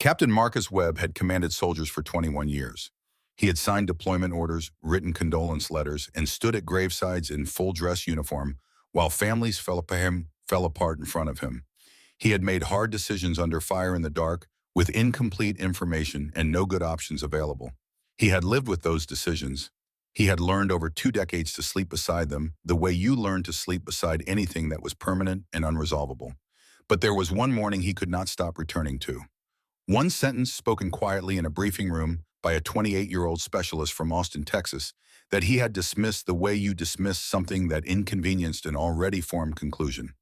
Captain Marcus Webb had commanded soldiers for 21 years. He had signed deployment orders, written condolence letters, and stood at gravesides in full dress uniform while families fell apart in front of him. He had made hard decisions under fire in the dark, with incomplete information and no good options available. He had lived with those decisions. He had learned over 2 decades to sleep beside them, the way you learn to sleep beside anything that was permanent and unresolvable. But there was one morning he could not stop returning to. One sentence spoken quietly in a briefing room by a 28-year-old specialist from Austin, Texas, that he had dismissed the way you dismiss something that inconvenienced an already formed conclusion.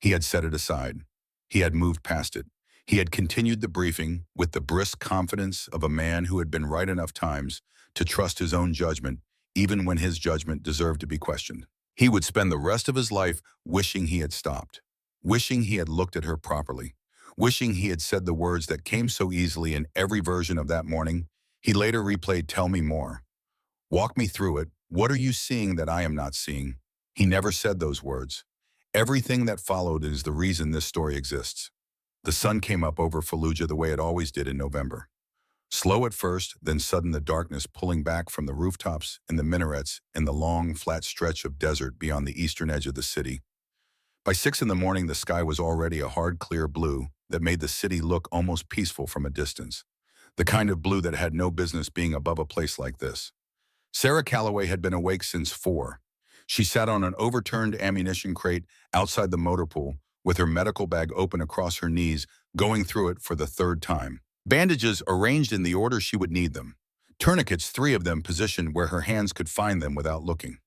He had set it aside. He had moved past it. He had continued the briefing with the brisk confidence of a man who had been right enough times to trust his own judgment, even when his judgment deserved to be questioned. He would spend the rest of his life wishing he had stopped, wishing he had looked at her properly, wishing he had said the words that came so easily in every version of that morning. He later replayed, "Tell me more. Walk me through it. What are you seeing that I am not seeing?" He never said those words. Everything that followed is the reason this story exists. The sun came up over Fallujah the way it always did in November. Slow at first, then sudden the darkness pulling back from the rooftops and the minarets and the long, flat stretch of desert beyond the eastern edge of the city. By 6 in the morning, the sky was already a hard, clear blue that made the city look almost peaceful from a distance. The kind of blue that had no business being above a place like this. Sarah Calloway had been awake since 4. She sat on an overturned ammunition crate outside the motor pool with her medical bag open across her knees, going through it for the 3rd time. Bandages arranged in the order she would need them. Tourniquets, 3 of them positioned where her hands could find them without looking.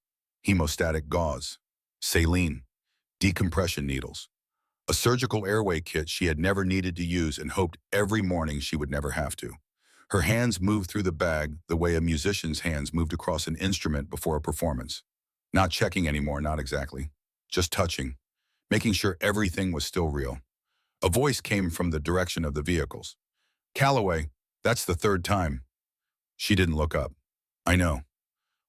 Hemostatic gauze, saline, decompression needles. A surgical airway kit she had never needed to use and hoped every morning she would never have to. Her hands moved through the bag the way a musician's hands moved across an instrument before a performance. Not checking anymore, not exactly. Just touching, making sure everything was still real. A voice came from the direction of the vehicles. "Calloway, that's the 3rd time." She didn't look up. "I know."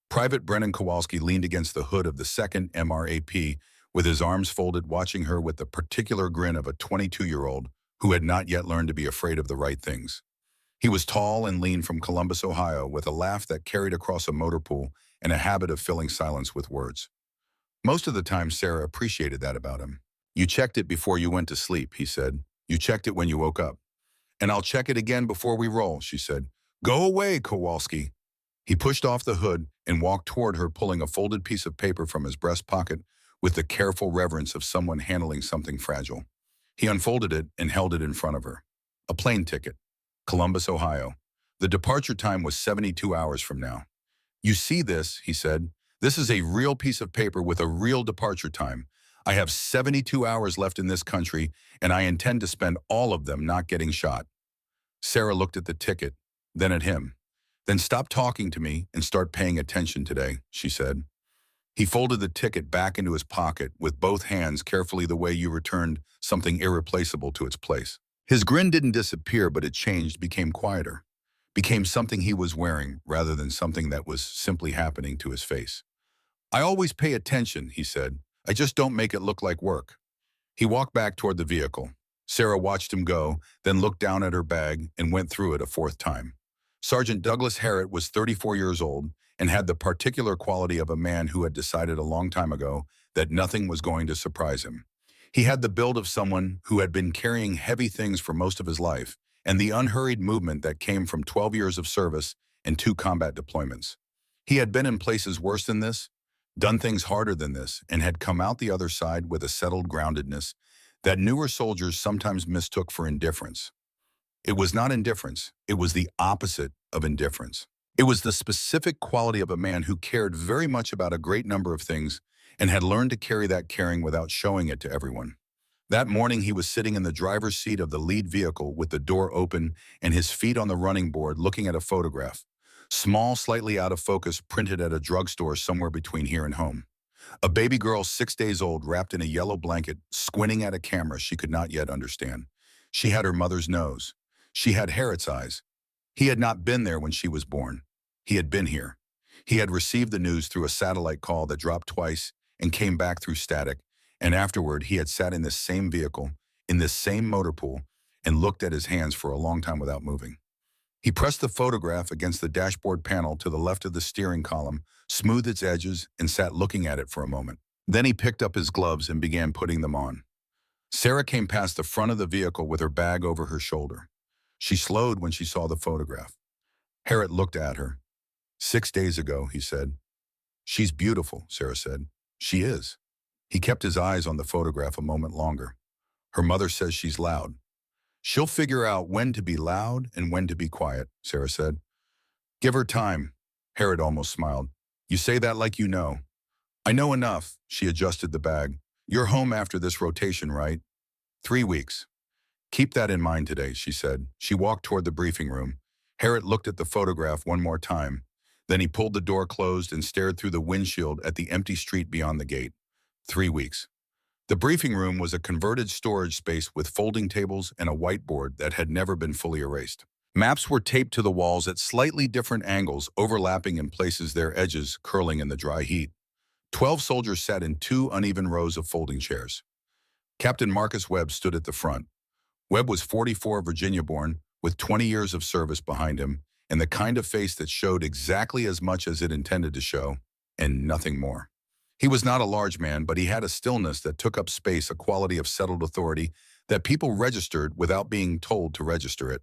Private Brennan Kowalski leaned against the hood of the 2nd MRAP with his arms folded, watching her with the particular grin of a 22-year-old who had not yet learned to be afraid of the right things. He was tall and lean from Columbus, Ohio, with a laugh that carried across a motor pool and a habit of filling silence with words. Most of the time, Sarah appreciated that about him. "You checked it before you went to sleep," he said. "You checked it when you woke up." "And I'll check it again before we roll," she said. "Go away, Kowalski." He pushed off the hood and walked toward her, pulling a folded piece of paper from his breast pocket with the careful reverence of someone handling something fragile. He unfolded it and held it in front of her. A plane ticket. Columbus, Ohio. The departure time was 72 hours from now. "You see this," he said. "This is a real piece of paper with a real departure time. I have 72 hours left in this country, and I intend to spend all of them not getting shot." Sarah looked at the ticket, then at him. "Then stop talking to me and start paying attention today," she said. He folded the ticket back into his pocket with both hands, carefully, the way you returned something irreplaceable to its place. His grin didn't disappear, but it changed, became quieter, became something he was wearing rather than something that was simply happening to his face. "I always pay attention," he said. "I just don't make it look like work." He walked back toward the vehicle. Sarah watched him go, then looked down at her bag and went through it a 4th time. Sergeant Douglas Harrett was 34 years old and had the particular quality of a man who had decided a long time ago that nothing was going to surprise him. He had the build of someone who had been carrying heavy things for most of his life, and the unhurried movement that came from 12 years of service and 2 combat deployments. He had been in places worse than this, done things harder than this, and had come out the other side with a settled groundedness that newer soldiers sometimes mistook for indifference. It was not indifference, it was the opposite of indifference. It was the specific quality of a man who cared very much about a great number of things and had learned to carry that caring without showing it to everyone. That morning, he was sitting in the driver's seat of the lead vehicle with the door open and his feet on the running board, looking at a photograph, small, slightly out of focus, printed at a drugstore somewhere between here and home. A baby girl 6 days old, wrapped in a yellow blanket, squinting at a camera she could not yet understand. She had her mother's nose. She had Harriet's eyes. He had not been there when she was born. He had been here. He had received the news through a satellite call that dropped twice and came back through static, and afterward he had sat in this same vehicle, in this same motor pool, and looked at his hands for a long time without moving. He pressed the photograph against the dashboard panel to the left of the steering column, smoothed its edges, and sat looking at it for a moment. Then he picked up his gloves and began putting them on. Sarah came past the front of the vehicle with her bag over her shoulder. She slowed when she saw the photograph. Harriet looked at her. 6 days ago, he said. She's beautiful, Sarah said. She is. He kept his eyes on the photograph a moment longer. Her mother says she's loud. She'll figure out when to be loud and when to be quiet, Sarah said. Give her time. Harriet almost smiled. You say that like you know. I know enough. She adjusted the bag. You're home after this rotation, right? 3 weeks. Keep that in mind today, she said. She walked toward the briefing room. Harriet looked at the photograph one more time. Then he pulled the door closed and stared through the windshield at the empty street beyond the gate. 3 weeks. The briefing room was a converted storage space with folding tables and a whiteboard that had never been fully erased. Maps were taped to the walls at slightly different angles, overlapping in places, their edges curling in the dry heat. 12 soldiers sat in 2 uneven rows of folding chairs. Captain Marcus Webb stood at the front. Webb was 44, Virginia-born, with 20 years of service behind him, and the kind of face that showed exactly as much as it intended to show, and nothing more. He was not a large man, but he had a stillness that took up space, a quality of settled authority that people registered without being told to register it.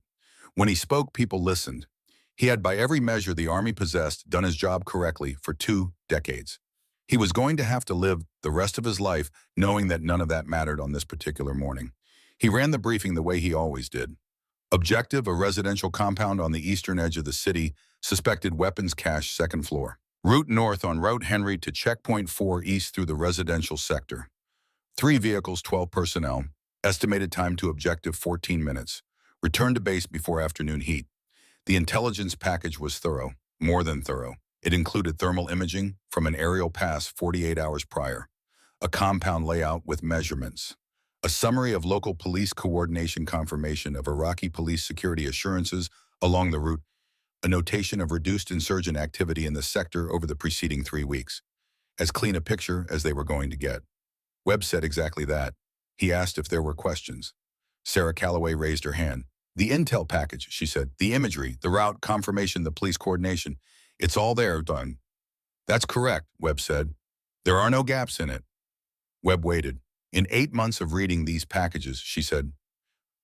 When he spoke, people listened. He had, by every measure the Army possessed, done his job correctly for 2 decades. He was going to have to live the rest of his life knowing that none of that mattered on this particular morning. He ran the briefing the way he always did. Objective, a residential compound on the eastern edge of the city, suspected weapons cache, 2nd floor. Route north on Route Henry to Checkpoint 4 east through the residential sector. 3 vehicles, 12 personnel. Estimated time to objective 14 minutes. Return to base before afternoon heat. The intelligence package was thorough, more than thorough. It included thermal imaging from an aerial pass 48 hours prior, a compound layout with measurements, a summary of local police coordination, confirmation of Iraqi police security assurances along the route, a notation of reduced insurgent activity in the sector over the preceding 3 weeks. As clean a picture as they were going to get. Webb said exactly that. He asked if there were questions. Sarah Calloway raised her hand. The intel package, she said. The imagery, the route, confirmation, the police coordination. It's all there, done. That's correct, Webb said. There are no gaps in it. Webb waited. In 8 months of reading these packages, she said,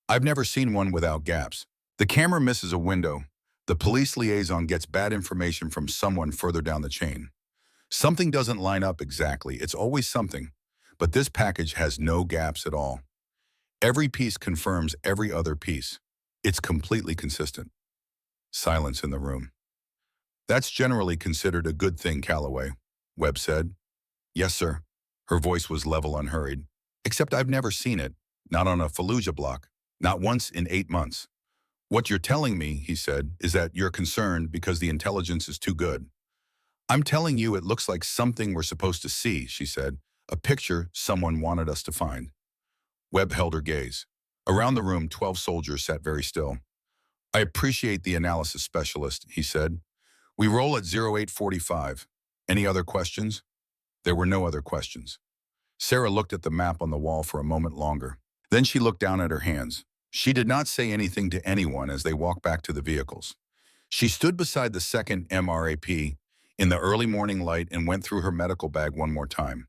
I've never seen one without gaps. The camera misses a window. The police liaison gets bad information from someone further down the chain. Something doesn't line up exactly. It's always something. But this package has no gaps at all. Every piece confirms every other piece. It's completely consistent. Silence in the room. That's generally considered a good thing, Calloway, Webb said. Yes, sir. Her voice was level, unhurried. Except I've never seen it. Not on a Fallujah block. Not once in 8 months. What you're telling me, he said, is that you're concerned because the intelligence is too good. I'm telling you it looks like something we're supposed to see, she said. A picture someone wanted us to find. Webb held her gaze. Around the room, 12 soldiers sat very still. I appreciate the analysis specialist, he said. We roll at 0845. Any other questions? There were no other questions. Sarah looked at the map on the wall for a moment longer. Then she looked down at her hands. She did not say anything to anyone as they walked back to the vehicles. She stood beside the second MRAP in the early morning light and went through her medical bag one more time.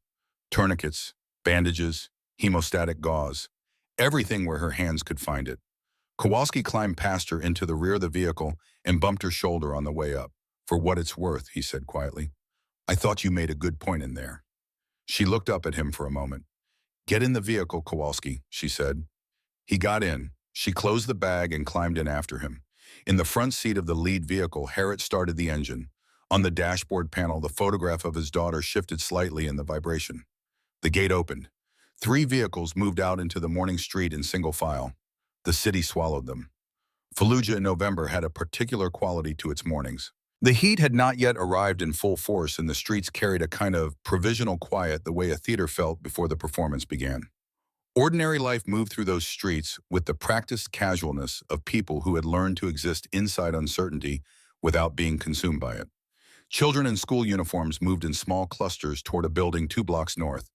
Tourniquets, bandages, hemostatic gauze, everything where her hands could find it. Kowalski climbed past her into the rear of the vehicle and bumped her shoulder on the way up. For what it's worth, he said quietly. I thought you made a good point in there. She looked up at him for a moment. Get in the vehicle, Kowalski, she said. He got in. She closed the bag and climbed in after him. In the front seat of the lead vehicle, Harriet started the engine. On the dashboard panel, the photograph of his daughter shifted slightly in the vibration. The gate opened. 3 vehicles moved out into the morning street in single file. The city swallowed them. Fallujah in November had a particular quality to its mornings. The heat had not yet arrived in full force, and the streets carried a kind of provisional quiet the way a theater felt before the performance began. Ordinary life moved through those streets with the practiced casualness of people who had learned to exist inside uncertainty without being consumed by it. Children in school uniforms moved in small clusters toward a building 2 blocks north.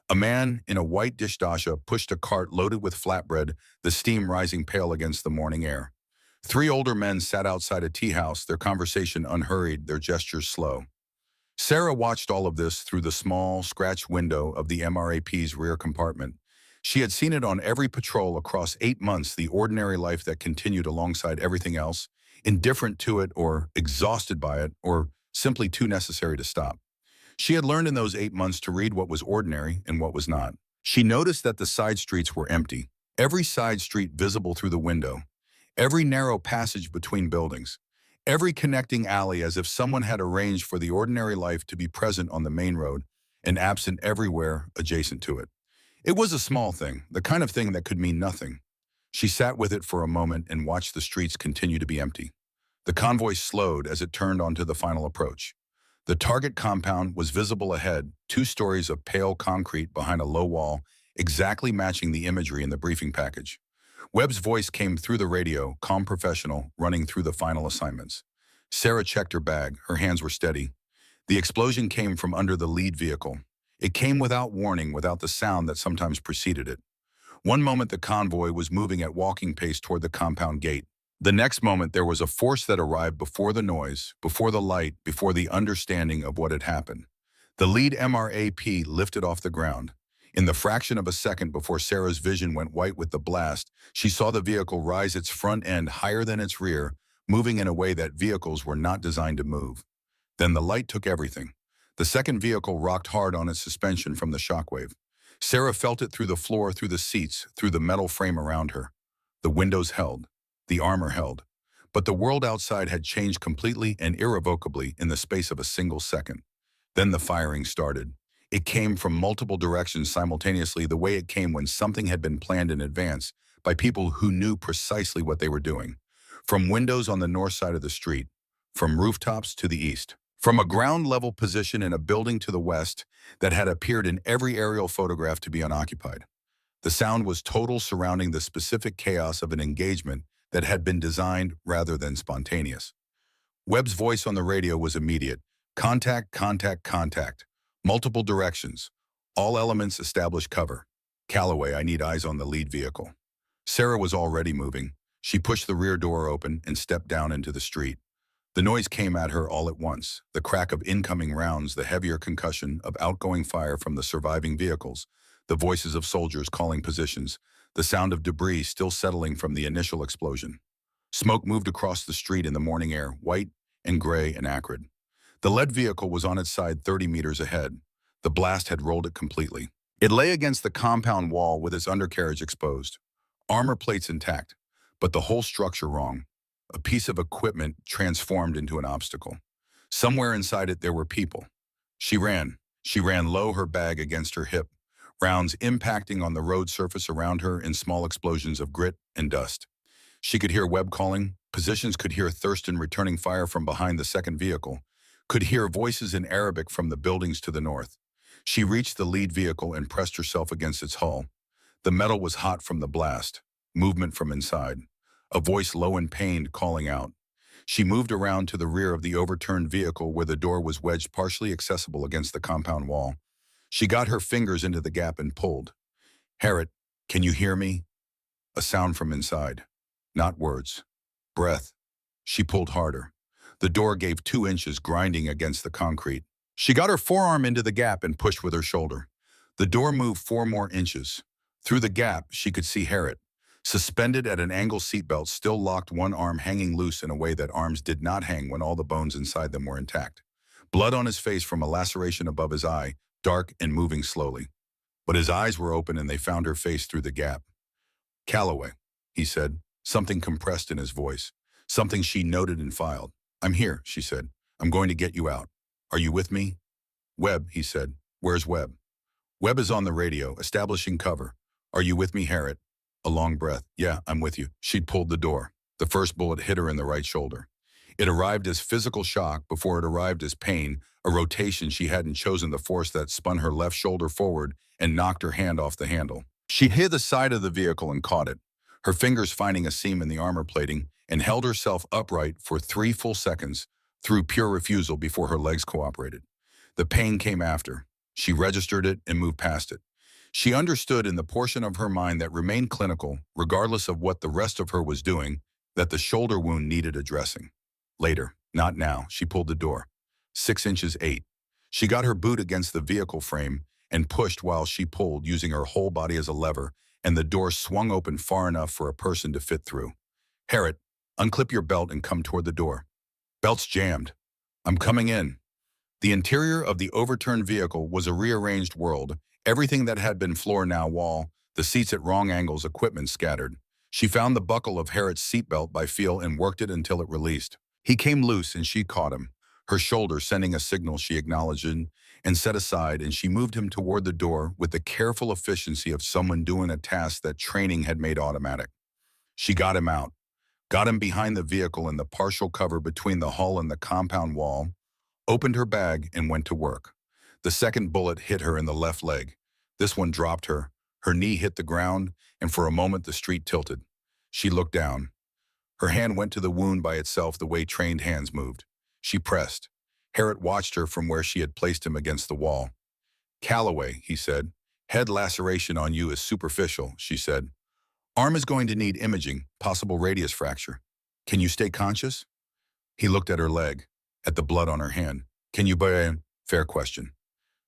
A man in a white dishdasha pushed a cart loaded with flatbread, the steam rising pale against the morning air. Three older men sat outside a tea house, their conversation unhurried, their gestures slow. Sarah watched all of this through the small, scratched window of the MRAP's rear compartment. She had seen it on every patrol across 8 months, the ordinary life that continued alongside everything else, indifferent to it or exhausted by it or simply too necessary to stop. She had learned in those 8 months to read what was ordinary and what was not. She noticed that the side streets were empty, every side street visible through the window, every narrow passage between buildings, every connecting alley as if someone had arranged for the ordinary life to be present on the main road and absent everywhere adjacent to it. It was a small thing, the kind of thing that could mean nothing. She sat with it for a moment and watched the streets continue to be empty. The convoy slowed as it turned onto the final approach. The target compound was visible ahead, 2 stories of pale concrete behind a low wall, exactly matching the imagery in the briefing package. Webb's voice came through the radio, calm professional, running through the final assignments. Sarah checked her bag. Her hands were steady. The explosion came from under the lead vehicle. It came without warning, without the sound that sometimes preceded it. One moment the convoy was moving at walking pace toward the compound gate. The next moment there was a force that arrived before the noise, before the light, before the understanding of what had happened. The lead MRAP lifted off the ground. In the fraction of a second before Sarah's vision went white with the blast, she saw the vehicle rise its front end higher than its rear, moving in a way that vehicles were not designed to move. Then the light took everything. The second vehicle rocked hard on its suspension from the shockwave. Sarah felt it through the floor, through the seats, through the metal frame around her. The windows held. The armor held. But the world outside had changed completely and irrevocably in the space of a single second. Then the firing started. It came from multiple directions simultaneously, the way it came when something had been planned in advance by people who knew precisely what they were doing. From windows on the north side of the street, from rooftops to the east, from a ground-level position in a building to the west that had appeared in every aerial photograph to be unoccupied. The sound was total, surrounding the specific chaos of an engagement that had been designed rather than spontaneous. Webb's voice on the radio was immediate. Contact, contact, contact. Multiple directions. All elements establish cover. Calloway, I need eyes on the lead vehicle. Sarah was already moving. She pushed the rear door open and stepped down into the street. The noise came at her all at once. The crack of incoming rounds, the heavier concussion of outgoing fire from the surviving vehicles, the voices of soldiers calling positions, the sound of debris still settling from the initial explosion. Smoke moved across the street in the morning air, white and gray and acrid. The lead vehicle was on its side 30 meters ahead. The blast had rolled it completely. It lay against the compound wall with its undercarriage exposed. Armor plates intact, but the whole structure wrong. A piece of equipment transformed into an obstacle. Somewhere inside it there were people. She ran. She ran low, her bag against her hip, rounds impacting on the road surface around her in small explosions of grit and dust. She could hear Webb calling. Positions could hear Thurston returning fire from behind the second vehicle, could hear voices in Arabic from the buildings to the north. She reached the lead vehicle and pressed herself against its hull. The metal was hot from the blast. Movement from inside. A voice low and pained calling out. She moved around to the rear of the overturned vehicle where the door was wedged partially accessible against the compound wall. She got her fingers into the gap and pulled. Harriet, can you hear me? A sound from inside. Not words. Breath. She pulled harder. The door gave 2 inches, grinding against the concrete. She got her forearm into the gap and pushed with her shoulder. The door moved 4 more inches. Through the gap, she could see Harriet, suspended at an angle seatbelt, still locked, one arm hanging loose in a way that arms did not hang when all the bones inside them were intact. Blood on his face from a laceration above his eye, dark and moving slowly. But his eyes were open and they found her face through the gap. Calloway, he said, something compressed in his voice, something she noted and filed. I'm here, she said. I'm going to get you out. Are you with me? Webb, he said. Where's Webb? Webb is on the radio, establishing cover. Are you with me, Harriet? A long breath. Yeah, I'm with you. She'd pulled the door. The first bullet hit her in the right shoulder. It arrived as physical shock before it arrived as pain, a rotation she hadn't chosen, the force that spun her left shoulder forward and knocked her hand off the handle. She hit the side of the vehicle and caught it, her fingers finding a seam in the armor plating, and held herself upright for 3 full seconds through pure refusal before her legs cooperated. The pain came after. She registered it and moved past it. She understood in the portion of her mind that remained clinical, regardless of what the rest of her was doing, that the shoulder wound needed addressing. Later, not now, she pulled the door. 6 inches 8. She got her boot against the vehicle frame and pushed while she pulled, using her whole body as a lever, and the door swung open far enough for a person to fit through. Harriet, unclip your belt and come toward the door. Belt's jammed. I'm coming in. The interior of the overturned vehicle was a rearranged world. Everything that had been floor now wall, the seats at wrong angles, equipment scattered. She found the buckle of Harriet's seatbelt by feel and worked it until it released. He came loose and she caught him, her shoulder sending a signal she acknowledged and set aside, and she moved him toward the door with the careful efficiency of someone doing a task that training had made automatic. She got him out, got him behind the vehicle in the partial cover between the hull and the compound wall, opened her bag, and went to work. The second bullet hit her in the left leg. This one dropped her. Her knee hit the ground, and for a moment the street tilted. She looked down. Her hand went to the wound by itself the way trained hands moved. She pressed. Harriet watched her from where she had placed him against the wall. Calloway, he said. Head laceration on you is superficial, she said. Arm is going to need imaging, possible radius fracture. Can you stay conscious? He looked at her leg, at the blood on her hand. Can you buy? Fair question.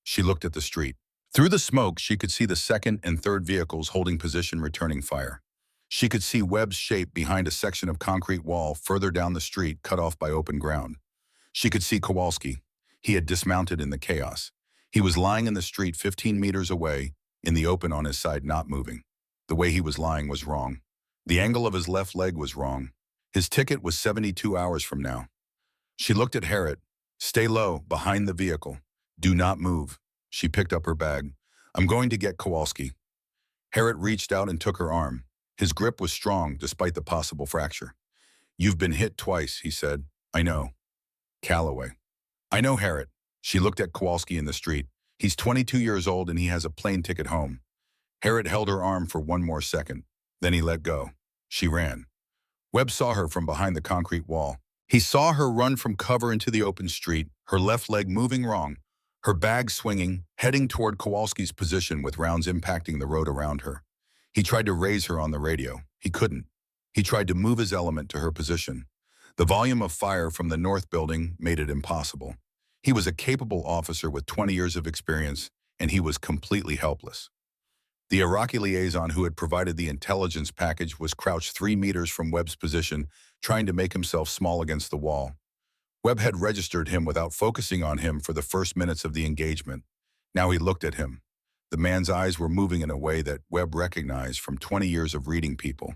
She looked at the street. Through the smoke, she could see the second and third vehicles holding position, returning fire. She could see Webb's shape behind a section of concrete wall further down the street, cut off by open ground. She could see Kowalski. He had dismounted in the chaos. He was lying in the street 15 meters away, in the open on his side, not moving. The way he was lying was wrong. The angle of his left leg was wrong. His ticket was 72 hours from now. She looked at Harriet. Stay low, behind the vehicle. Do not move. She picked up her bag. I'm going to get Kowalski. Harriet reached out and took her arm. His grip was strong, despite the possible fracture. You've been hit twice, he said. I know. Calloway. I know, Harriet. She looked at Kowalski in the street. He's 22 years old and he has a plane ticket home. Harriet held her arm for one more second. Then he let go. She ran. Webb saw her from behind the concrete wall. He saw her run from cover into the open street, her left leg moving wrong, her bag swinging, heading toward Kowalski's position with rounds impacting the road around her. He tried to raise her on the radio. He couldn't. He tried to move his element to her position. The volume of fire from the north building made it impossible. He was a capable officer with 20 years of experience, and he was completely helpless. The Iraqi liaison who had provided the intelligence package was crouched 3 meters from Webb's position, trying to make himself small against the wall. Webb had registered him without focusing on him for the first minutes of the engagement. Now he looked at him. The man's eyes were moving in a way that Webb recognized from 20 years of reading people.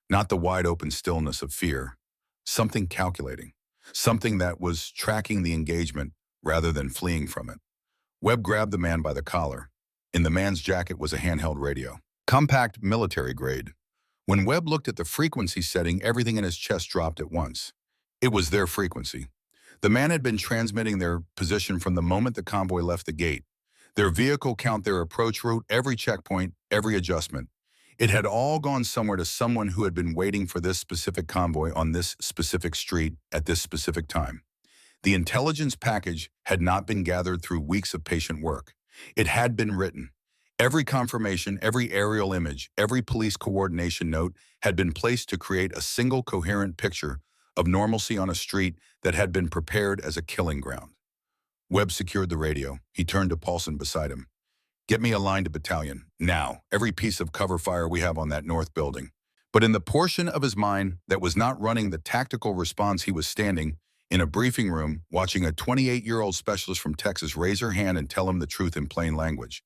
Not the wide-open stillness of fear. Something calculating. Something that was tracking the engagement rather than fleeing from it. Webb grabbed the man by the collar. In the man's jacket was a handheld radio. Compact, military grade. When Webb looked at the frequency setting, everything in his chest dropped at once. It was their frequency. The man had been transmitting their position from the moment the convoy left the gate. Their vehicle count, their approach route, every checkpoint, every adjustment. It had all gone somewhere to someone who had been waiting for this specific convoy on this specific street at this specific time. The intelligence package had not been gathered through weeks of patient work. It had been written. Every confirmation, every aerial image, every police coordination note had been placed to create a single coherent picture of normalcy on a street that had been prepared as a killing ground. Webb secured the radio. He turned to Paulson beside him. Get me a line to battalion, now, every piece of cover fire we have on that north building. But in the portion of his mind that was not running the tactical response, he was standing in a briefing room watching a 28-year-old specialist from Texas raise her hand and tell him the truth in plain language.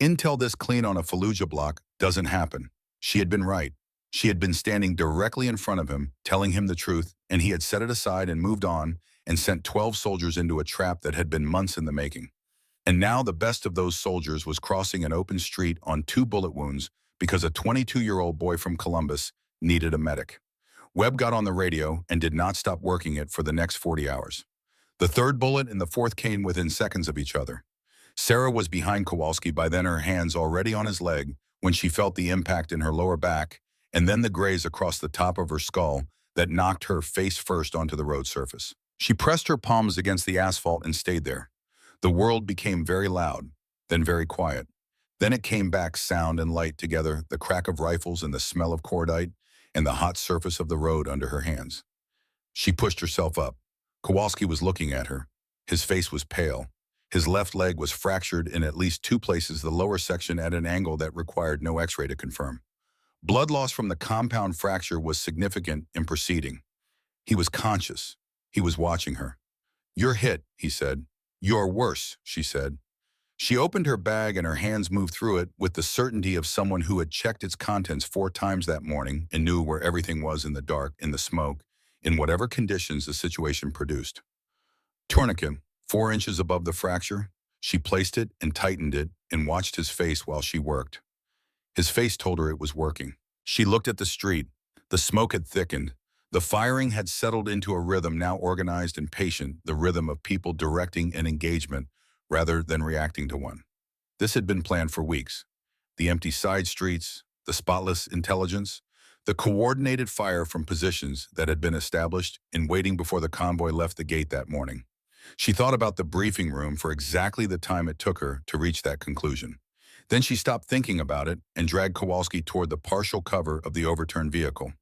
Intel this clean on a Fallujah block doesn't happen. She had been right. She had been standing directly in front of him, telling him the truth, and he had set it aside and moved on and sent 12 soldiers into a trap that had been months in the making. And now the best of those soldiers was crossing an open street on 2 bullet wounds because a 22-year-old boy from Columbus needed a medic. Webb got on the radio and did not stop working it for the next 40 hours. The third bullet and the fourth came within seconds of each other. Sarah was behind Kowalski, by then her hands already on his leg, when she felt the impact in her lower back and then the graze across the top of her skull that knocked her face first onto the road surface. She pressed her palms against the asphalt and stayed there. The world became very loud, then very quiet. Then it came back, sound and light together, the crack of rifles and the smell of cordite and the hot surface of the road under her hands. She pushed herself up. Kowalski was looking at her. His face was pale. His left leg was fractured in at least two places, the lower section at an angle that required no x-ray to confirm. Blood loss from the compound fracture was significant and proceeding. He was conscious. He was watching her. "You're hit," he said. "You're worse," she said. She opened her bag and her hands moved through it with the certainty of someone who had checked its contents 4 times that morning and knew where everything was in the dark, in the smoke, in whatever conditions the situation produced. Tourniquet, 4 inches above the fracture. She placed it and tightened it and watched his face while she worked. His face told her it was working. She looked at the street. The smoke had thickened. The firing had settled into a rhythm now organized and patient, the rhythm of people directing an engagement rather than reacting to one. This had been planned for weeks. The empty side streets, the spotless intelligence, the coordinated fire from positions that had been established in waiting before the convoy left the gate that morning. She thought about the briefing room for exactly the time it took her to reach that conclusion. Then she stopped thinking about it and dragged Kowalski toward the partial cover of the overturned vehicle.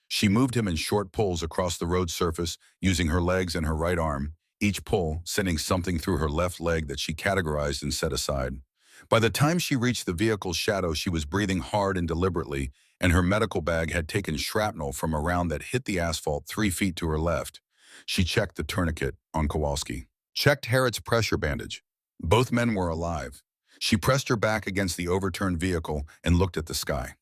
She moved him in short pulls across the road surface using her legs and her right arm, each pull sending something through her left leg that she categorized and set aside. By the time she reached the vehicle's shadow, she was breathing hard and deliberately, and her medical bag had taken shrapnel from a round that hit the asphalt 3 feet to her left. She checked the tourniquet on Kowalski, checked Harriet's pressure bandage. Both men were alive. She pressed her back against the overturned vehicle and looked at the sky.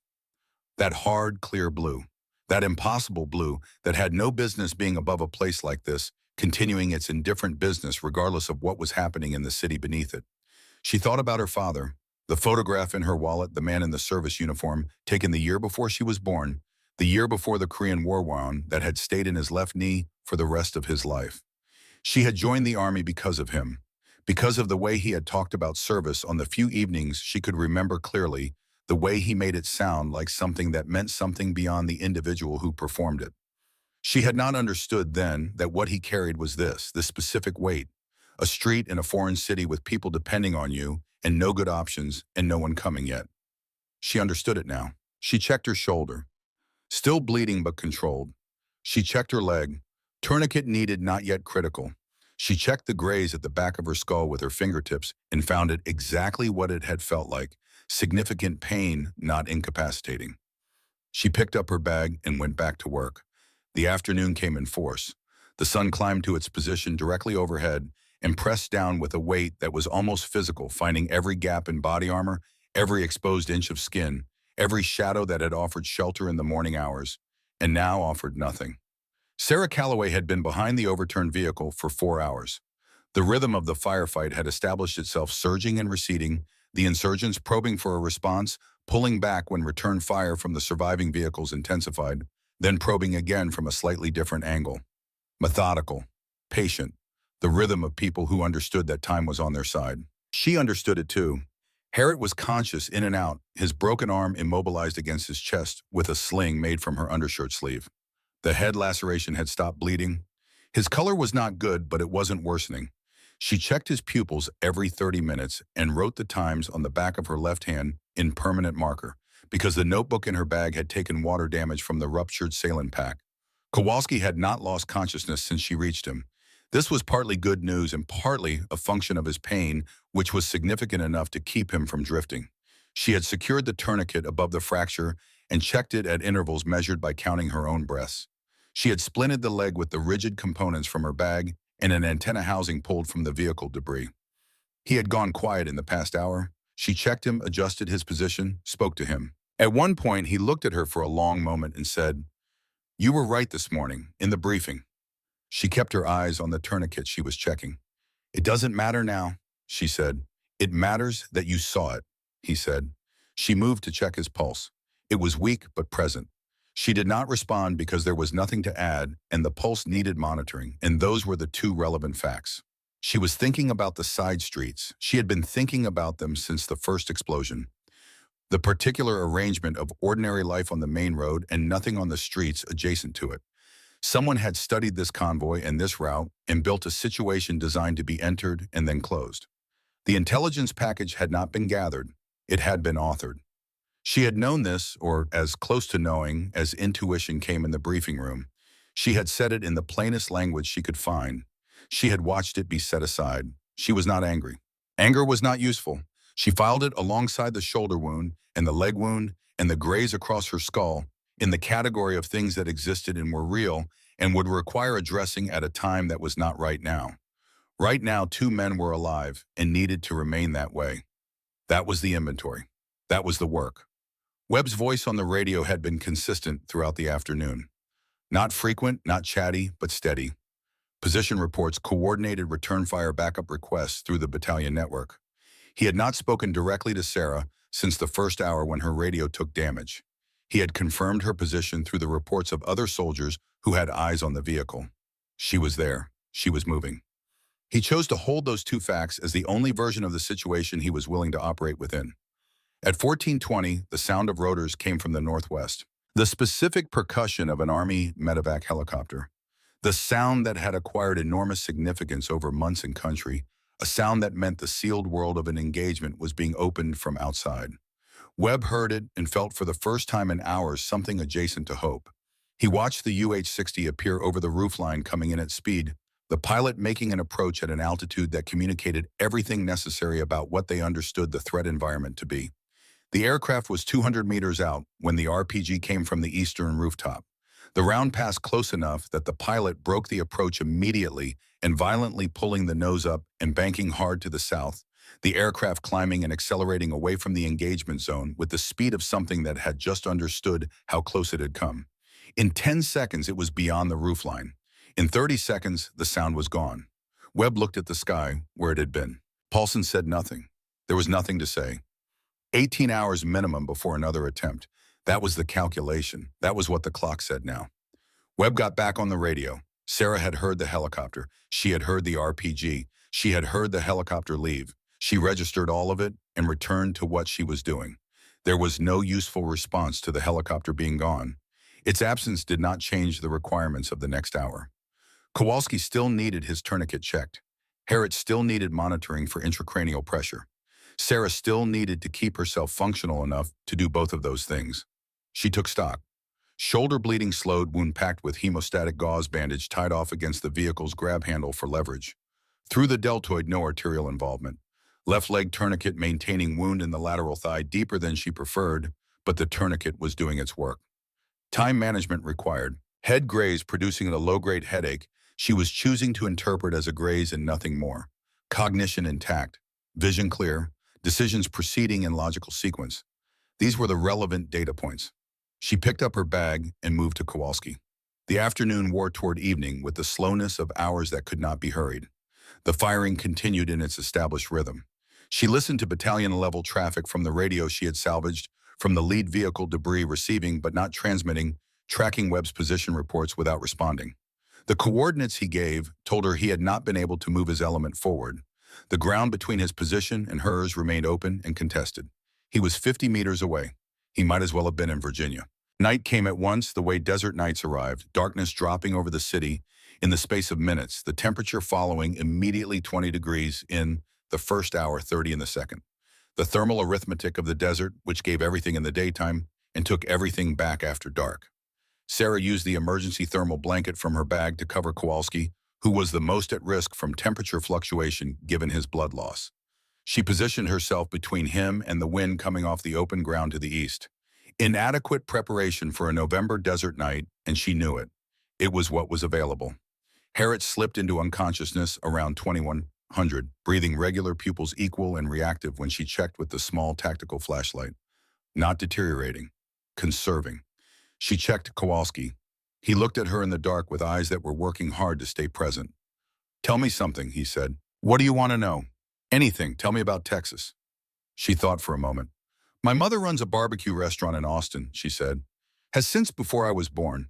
That hard, clear blue. That impossible blue that had no business being above a place like this, continuing its indifferent business regardless of what was happening in the city beneath it. She thought about her father, the photograph in her wallet, the man in the service uniform, taken the year before she was born, the year before the Korean War wound, that had stayed in his left knee for the rest of his life. She had joined the army because of him, because of the way he had talked about service on the few evenings she could remember clearly, the way he made it sound like something that meant something beyond the individual who performed it. She had not understood then that what he carried was this specific weight, a street in a foreign city with people depending on you and no good options and no one coming yet. She understood it now. She checked her shoulder, still bleeding but controlled. She checked her leg, tourniquet needed, not yet critical. She checked the graze at the back of her skull with her fingertips and found it exactly what it had felt like, significant pain, not incapacitating. She picked up her bag and went back to work. The afternoon came in force. The sun climbed to its position directly overhead and pressed down with a weight that was almost physical, finding every gap in body armor, every exposed inch of skin, every shadow that had offered shelter in the morning hours, and now offered nothing. Sarah Calloway had been behind the overturned vehicle for 4 hours. The rhythm of the firefight had established itself, surging and receding, the insurgents probing for a response, pulling back when return fire from the surviving vehicles intensified, then probing again from a slightly different angle. Methodical, patient, the rhythm of people who understood that time was on their side. She understood it too. Harriet was conscious in and out, his broken arm immobilized against his chest with a sling made from her undershirt sleeve. The head laceration had stopped bleeding. His color was not good, but it wasn't worsening. She checked his pupils every 30 minutes and wrote the times on the back of her left hand in permanent marker, because the notebook in her bag had taken water damage from the ruptured saline pack. Kowalski had not lost consciousness since she reached him. This was partly good news and partly a function of his pain, which was significant enough to keep him from drifting. She had secured the tourniquet above the fracture and checked it at intervals measured by counting her own breaths. She had splinted the leg with the rigid components from her bag and an antenna housing pulled from the vehicle debris. He had gone quiet in the past hour. She checked him, adjusted his position, spoke to him. At one point, he looked at her for a long moment and said, "You were right this morning, in the briefing." She kept her eyes on the tourniquet she was checking. "It doesn't matter now," she said. "It matters that you saw it," he said. She moved to check his pulse. It was weak but present. She did not respond because there was nothing to add, and the pulse needed monitoring, and those were the two relevant facts. She was thinking about the side streets. She had been thinking about them since the first explosion. The particular arrangement of ordinary life on the main road and nothing on the streets adjacent to it. Someone had studied this convoy and this route and built a situation designed to be entered and then closed. The intelligence package had not been gathered. It had been authored. She had known this, or as close to knowing as intuition came in the briefing room. She had said it in the plainest language she could find. She had watched it be set aside. She was not angry. Anger was not useful. She filed it alongside the shoulder wound and the leg wound and the graze across her skull in the category of things that existed and were real and would require addressing at a time that was not right now. Right now, two men were alive and needed to remain that way. That was the inventory. That was the work. Webb's voice on the radio had been consistent throughout the afternoon. Not frequent, not chatty, but steady. Position reports coordinated return fire backup requests through the battalion network. He had not spoken directly to Sarah since the first hour when her radio took damage. He had confirmed her position through the reports of other soldiers who had eyes on the vehicle. She was there. She was moving. He chose to hold those two facts as the only version of the situation he was willing to operate within. At 14:20, the sound of rotors came from the northwest. The specific percussion of an Army medevac helicopter. The sound that had acquired enormous significance over months in country, a sound that meant the sealed world of an engagement was being opened from outside. Webb heard it and felt for the first time in hours something adjacent to hope. He watched the UH-60 appear over the roofline coming in at speed, the pilot making an approach at an altitude that communicated everything necessary about what they understood the threat environment to be. The aircraft was 200 meters out when the RPG came from the eastern rooftop. The round passed close enough that the pilot broke the approach immediately and violently pulling the nose up and banking hard to the south, the aircraft climbing and accelerating away from the engagement zone with the speed of something that had just understood how close it had come. In 10 seconds, it was beyond the roofline. In 30 seconds, the sound was gone. Webb looked at the sky where it had been. Paulson said nothing. There was nothing to say. 18 hours minimum before another attempt. That was the calculation. That was what the clock said now. Webb got back on the radio. Sarah had heard the helicopter. She had heard the RPG. She had heard the helicopter leave. She registered all of it and returned to what she was doing. There was no useful response to the helicopter being gone. Its absence did not change the requirements of the next hour. Kowalski still needed his tourniquet checked. Harriet still needed monitoring for intracranial pressure. Sarah still needed to keep herself functional enough to do both of those things. She took stock. Shoulder bleeding slowed, wound packed with hemostatic gauze bandage tied off against the vehicle's grab handle for leverage. Through the deltoid, no arterial involvement. Left leg tourniquet maintaining wound in the lateral thigh deeper than she preferred, but the tourniquet was doing its work. Time management required. Head graze producing a low-grade headache she was choosing to interpret as a graze and nothing more. Cognition intact. Vision clear. Decisions proceeding in logical sequence. These were the relevant data points. She picked up her bag and moved to Kowalski. The afternoon wore toward evening with the slowness of hours that could not be hurried. The firing continued in its established rhythm. She listened to battalion-level traffic from the radio she had salvaged, from the lead vehicle debris receiving but not transmitting, tracking Webb's position reports without responding. The coordinates he gave told her he had not been able to move his element forward. The ground between his position and hers remained open and contested. He was 50 meters away. He might as well have been in Virginia. Night came at once the way desert nights arrived, darkness dropping over the city in the space of minutes, the temperature following immediately 20 degrees in the first hour, 30 in the second. The thermal arithmetic of the desert, which gave everything in the daytime and took everything back after dark. Sarah used the emergency thermal blanket from her bag to cover Kowalski, who was the most at risk from temperature fluctuation given his blood loss. She positioned herself between him and the wind coming off the open ground to the east. Inadequate preparation for a November desert night, and she knew it. It was what was available. Harriet slipped into unconsciousness around 2100, breathing regular pupils equal and reactive when she checked with the small tactical flashlight. Not deteriorating. Conserving. She checked Kowalski. He looked at her in the dark with eyes that were working hard to stay present. "Tell me something," he said. "What do you want to know?" "Anything. Tell me about Texas." She thought for a moment. "My mother runs a barbecue restaurant in Austin," she said. "Has since before I was born.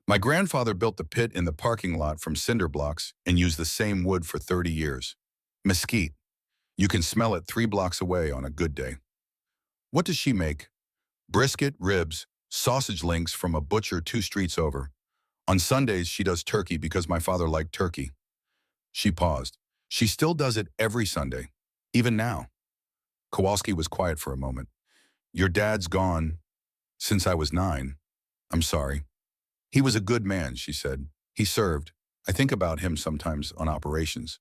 My grandfather built the pit in the parking lot from cinder blocks and used the same wood for 30 years. Mesquite. You can smell it 3 blocks away on a good day." "What does she make?" "Brisket, ribs, sausage links from a butcher 2 streets over. On Sundays, she does turkey because my father liked turkey." She paused. "She still does it every Sunday, even now." Kowalski was quiet for a moment. Your dad's gone since I was 9. I'm sorry. He was a good man, she said. He served. I think about him sometimes on operations.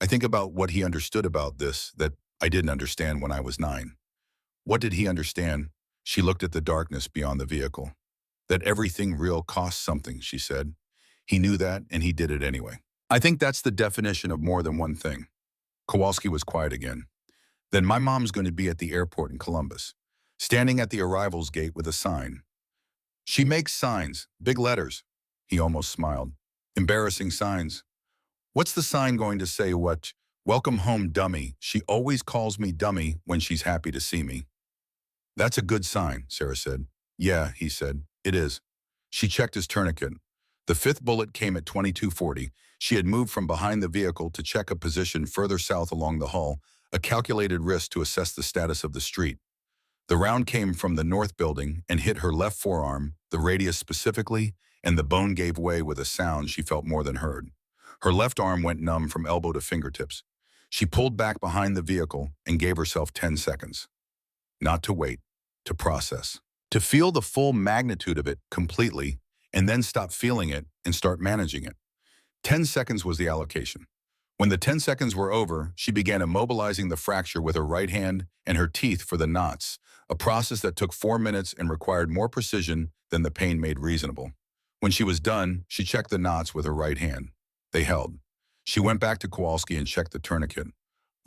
I think about what he understood about this that I didn't understand when I was 9. What did he understand? She looked at the darkness beyond the vehicle. That everything real costs something, she said. He knew that, and he did it anyway. I think that's the definition of more than one thing. Kowalski was quiet again. Then my mom's going to be at the airport in Columbus, standing at the arrivals gate with a sign. She makes signs, big letters. He almost smiled. Embarrassing signs. What's the sign going to say? What? Welcome home, dummy. She always calls me dummy when she's happy to see me. That's a good sign, Sarah said. Yeah, he said. It is. She checked his tourniquet. The 5th bullet came at 22:40. She had moved from behind the vehicle to check a position further south along the hull, a calculated risk to assess the status of the street. The round came from the north building and hit her left forearm, the radius specifically, and the bone gave way with a sound she felt more than heard. Her left arm went numb from elbow to fingertips. She pulled back behind the vehicle and gave herself 10 seconds. Not to wait, to process. To feel the full magnitude of it completely, and then stop feeling it and start managing it. 10 seconds was the allocation. When the 10 seconds were over, she began immobilizing the fracture with her right hand and her teeth for the knots, a process that took 4 minutes and required more precision than the pain made reasonable. When she was done, she checked the knots with her right hand. They held. She went back to Kowalski and checked the tourniquet.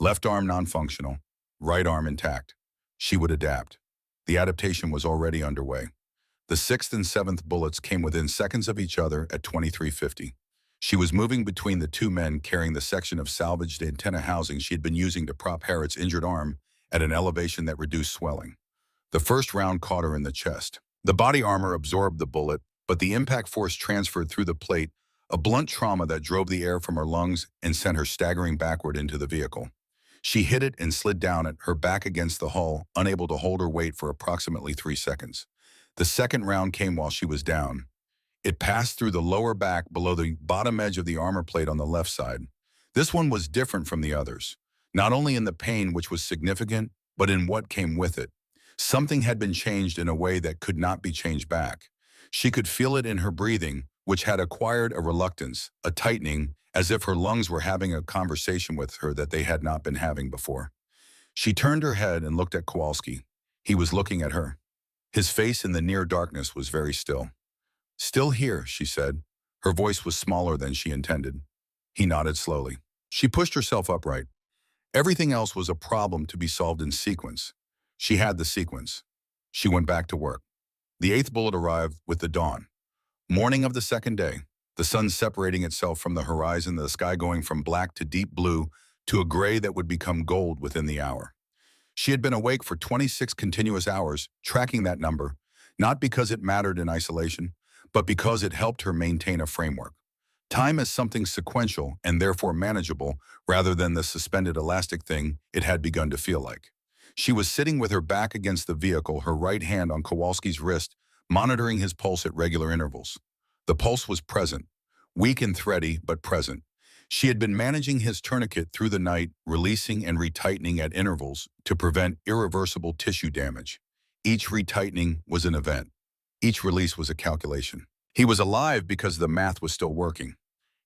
Left arm non-functional, right arm intact. She would adapt. The adaptation was already underway. The 6th and 7th bullets came within seconds of each other at 23:50. She was moving between the two men carrying the section of salvaged antenna housing she had been using to prop Harriet's injured arm at an elevation that reduced swelling. The first round caught her in the chest. The body armor absorbed the bullet, but the impact force transferred through the plate, a blunt trauma that drove the air from her lungs and sent her staggering backward into the vehicle. She hit it and slid down it, her back against the hull, unable to hold her weight for approximately 3 seconds. The second round came while she was down. It passed through the lower back below the bottom edge of the armor plate on the left side. This one was different from the others, not only in the pain, which was significant, but in what came with it. Something had been changed in a way that could not be changed back. She could feel it in her breathing, which had acquired a reluctance, a tightening, as if her lungs were having a conversation with her that they had not been having before. She turned her head and looked at Kowalski. He was looking at her. His face in the near darkness was very still. Still here, she said. Her voice was smaller than she intended. He nodded slowly. She pushed herself upright. Everything else was a problem to be solved in sequence. She had the sequence. She went back to work. The 8th bullet arrived with the dawn. Morning of the second day, the sun separating itself from the horizon, the sky going from black to deep blue to a gray that would become gold within the hour. She had been awake for 26 continuous hours, tracking that number, not because it mattered in isolation, but because it helped her maintain a framework. Time as something sequential and therefore manageable rather than the suspended elastic thing it had begun to feel like. She was sitting with her back against the vehicle, her right hand on Kowalski's wrist, monitoring his pulse at regular intervals. The pulse was present, weak and thready, but present. She had been managing his tourniquet through the night, releasing and retightening at intervals to prevent irreversible tissue damage. Each retightening was an event. Each release was a calculation. He was alive because the math was still working.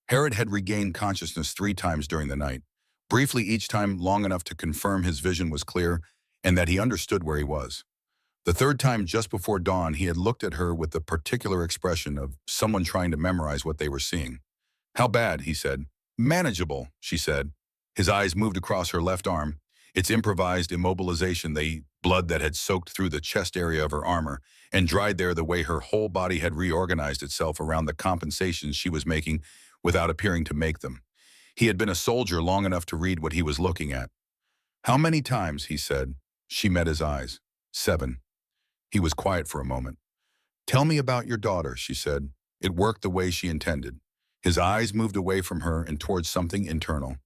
Harriet had regained consciousness 3 times during the night, briefly each time long enough to confirm his vision was clear and that he understood where he was. The 3rd time, just before dawn, he had looked at her with the particular expression of someone trying to memorize what they were seeing. How bad, he said. Manageable, she said. His eyes moved across her left arm, its improvised immobilization, the blood that had soaked through the chest area of her armor and dried there the way her whole body had reorganized itself around the compensations she was making without appearing to make them. He had been a soldier long enough to read what he was looking at. How many times, he said. She met his eyes. 7. He was quiet for a moment. Tell me about your daughter, she said. It worked the way she intended. His eyes moved away from her and towards something internal.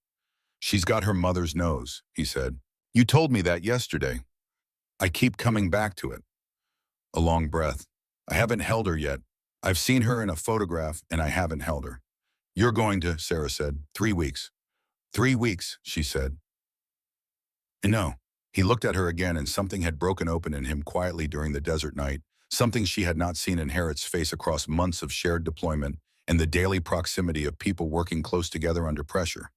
She's got her mother's nose, he said. You told me that yesterday. I keep coming back to it. A long breath. I haven't held her yet. I've seen her in a photograph and I haven't held her. You're going to, Sarah said. 3 weeks. 3 weeks, she said. No. He looked at her again, and something had broken open in him quietly during the desert night, something she had not seen in Harriet's face across months of shared deployment and the daily proximity of people working close together under pressure.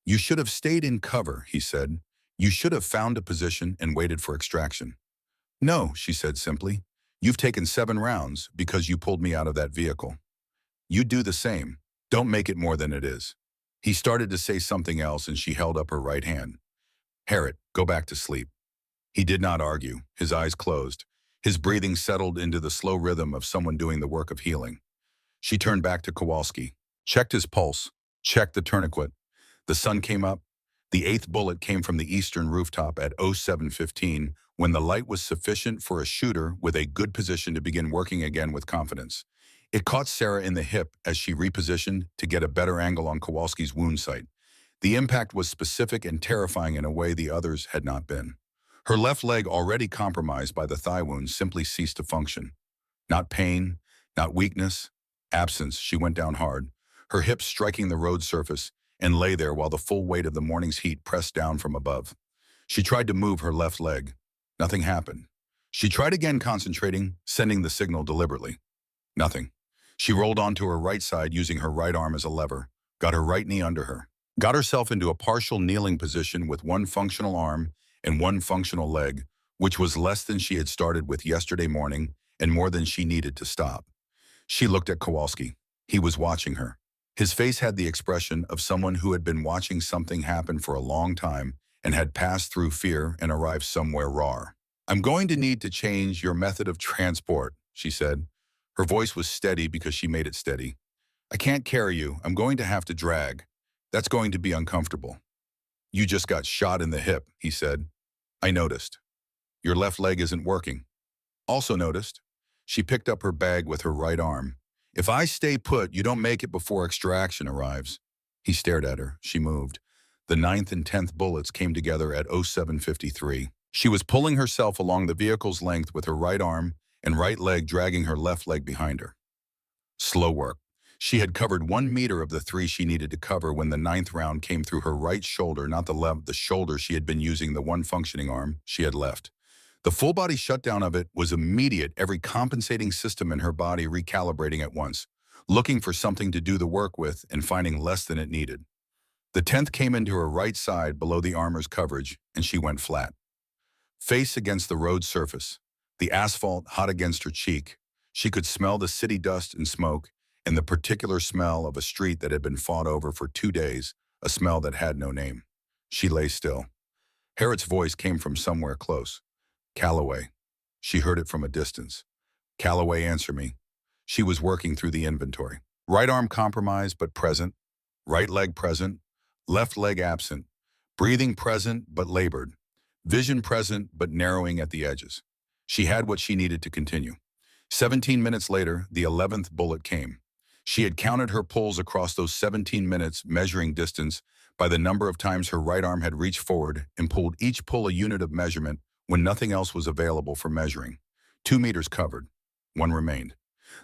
"You should have stayed in cover," he said. "You should have found a position and waited for extraction." "No," she said simply. "You've taken 7 rounds because you pulled me out of that vehicle. You do the same. Don't make it more than it is." He started to say something else, and she held up her right hand. "Harriet, go back to sleep." He did not argue. His eyes closed. His breathing settled into the slow rhythm of someone doing the work of healing. She turned back to Kowalski, checked his pulse, checked the tourniquet. The sun came up. The 8th bullet came from the eastern rooftop at 07:15, when the light was sufficient for a shooter with a good position to begin working again with confidence. It caught Sarah in the hip as she repositioned to get a better angle on Kowalski's wound site. The impact was specific and terrifying in a way the others had not been. Her left leg, already compromised by the thigh wound, simply ceased to function. Not pain, not weakness, absence. She went down hard, her hips striking the road surface, and lay there while the full weight of the morning's heat pressed down from above. She tried to move her left leg. Nothing happened. She tried again, concentrating, sending the signal deliberately. Nothing. She rolled onto her right side using her right arm as a lever, got her right knee under her, got herself into a partial kneeling position with one functional arm and one functional leg, which was less than she had started with yesterday morning and more than she needed to stop. She looked at Kowalski. He was watching her. His face had the expression of someone who had been watching something happen for a long time and had passed through fear and arrived somewhere raw. "I'm going to need to change your method of transport," she said. Her voice was steady because she made it steady. "I can't carry you. I'm going to have to drag. That's going to be uncomfortable." "You just got shot in the hip," he said. "I noticed. Your left leg isn't working." "Also noticed." She picked up her bag with her right arm. "If I stay put, you don't make it before extraction arrives." He stared at her. She moved. The 9th and 10th bullets came together at 07:53. She was pulling herself along the vehicle's length with her right arm and right leg dragging her left leg behind her. Slow work. She had covered 1 meter of the 3 she needed to cover when the 9th round came through her right shoulder, not the shoulder she had been using, the one functioning arm she had left. The full-body shutdown of it was immediate, every compensating system in her body recalibrating at once, looking for something to do the work with and finding less than it needed. The 10th came into her right side below the armor's coverage, and she went flat. Face against the road surface, the asphalt hot against her cheek. She could smell the city dust and smoke, and the particular smell of a street that had been fought over for 2 days, a smell that had no name. She lay still. Harriet's voice came from somewhere close. "Calloway." She heard it from a distance. "Calloway, answer me." She was working through the inventory. Right arm compromised but present. Right leg present. Left leg absent. Breathing present but labored. Vision present but narrowing at the edges. She had what she needed to continue. 17 minutes later, the 11th bullet came. She had counted her pulls across those 17 minutes, measuring distance by the number of times her right arm had reached forward and pulled each pull a unit of measurement when nothing else was available for measuring. 2 meters covered. 1 remained.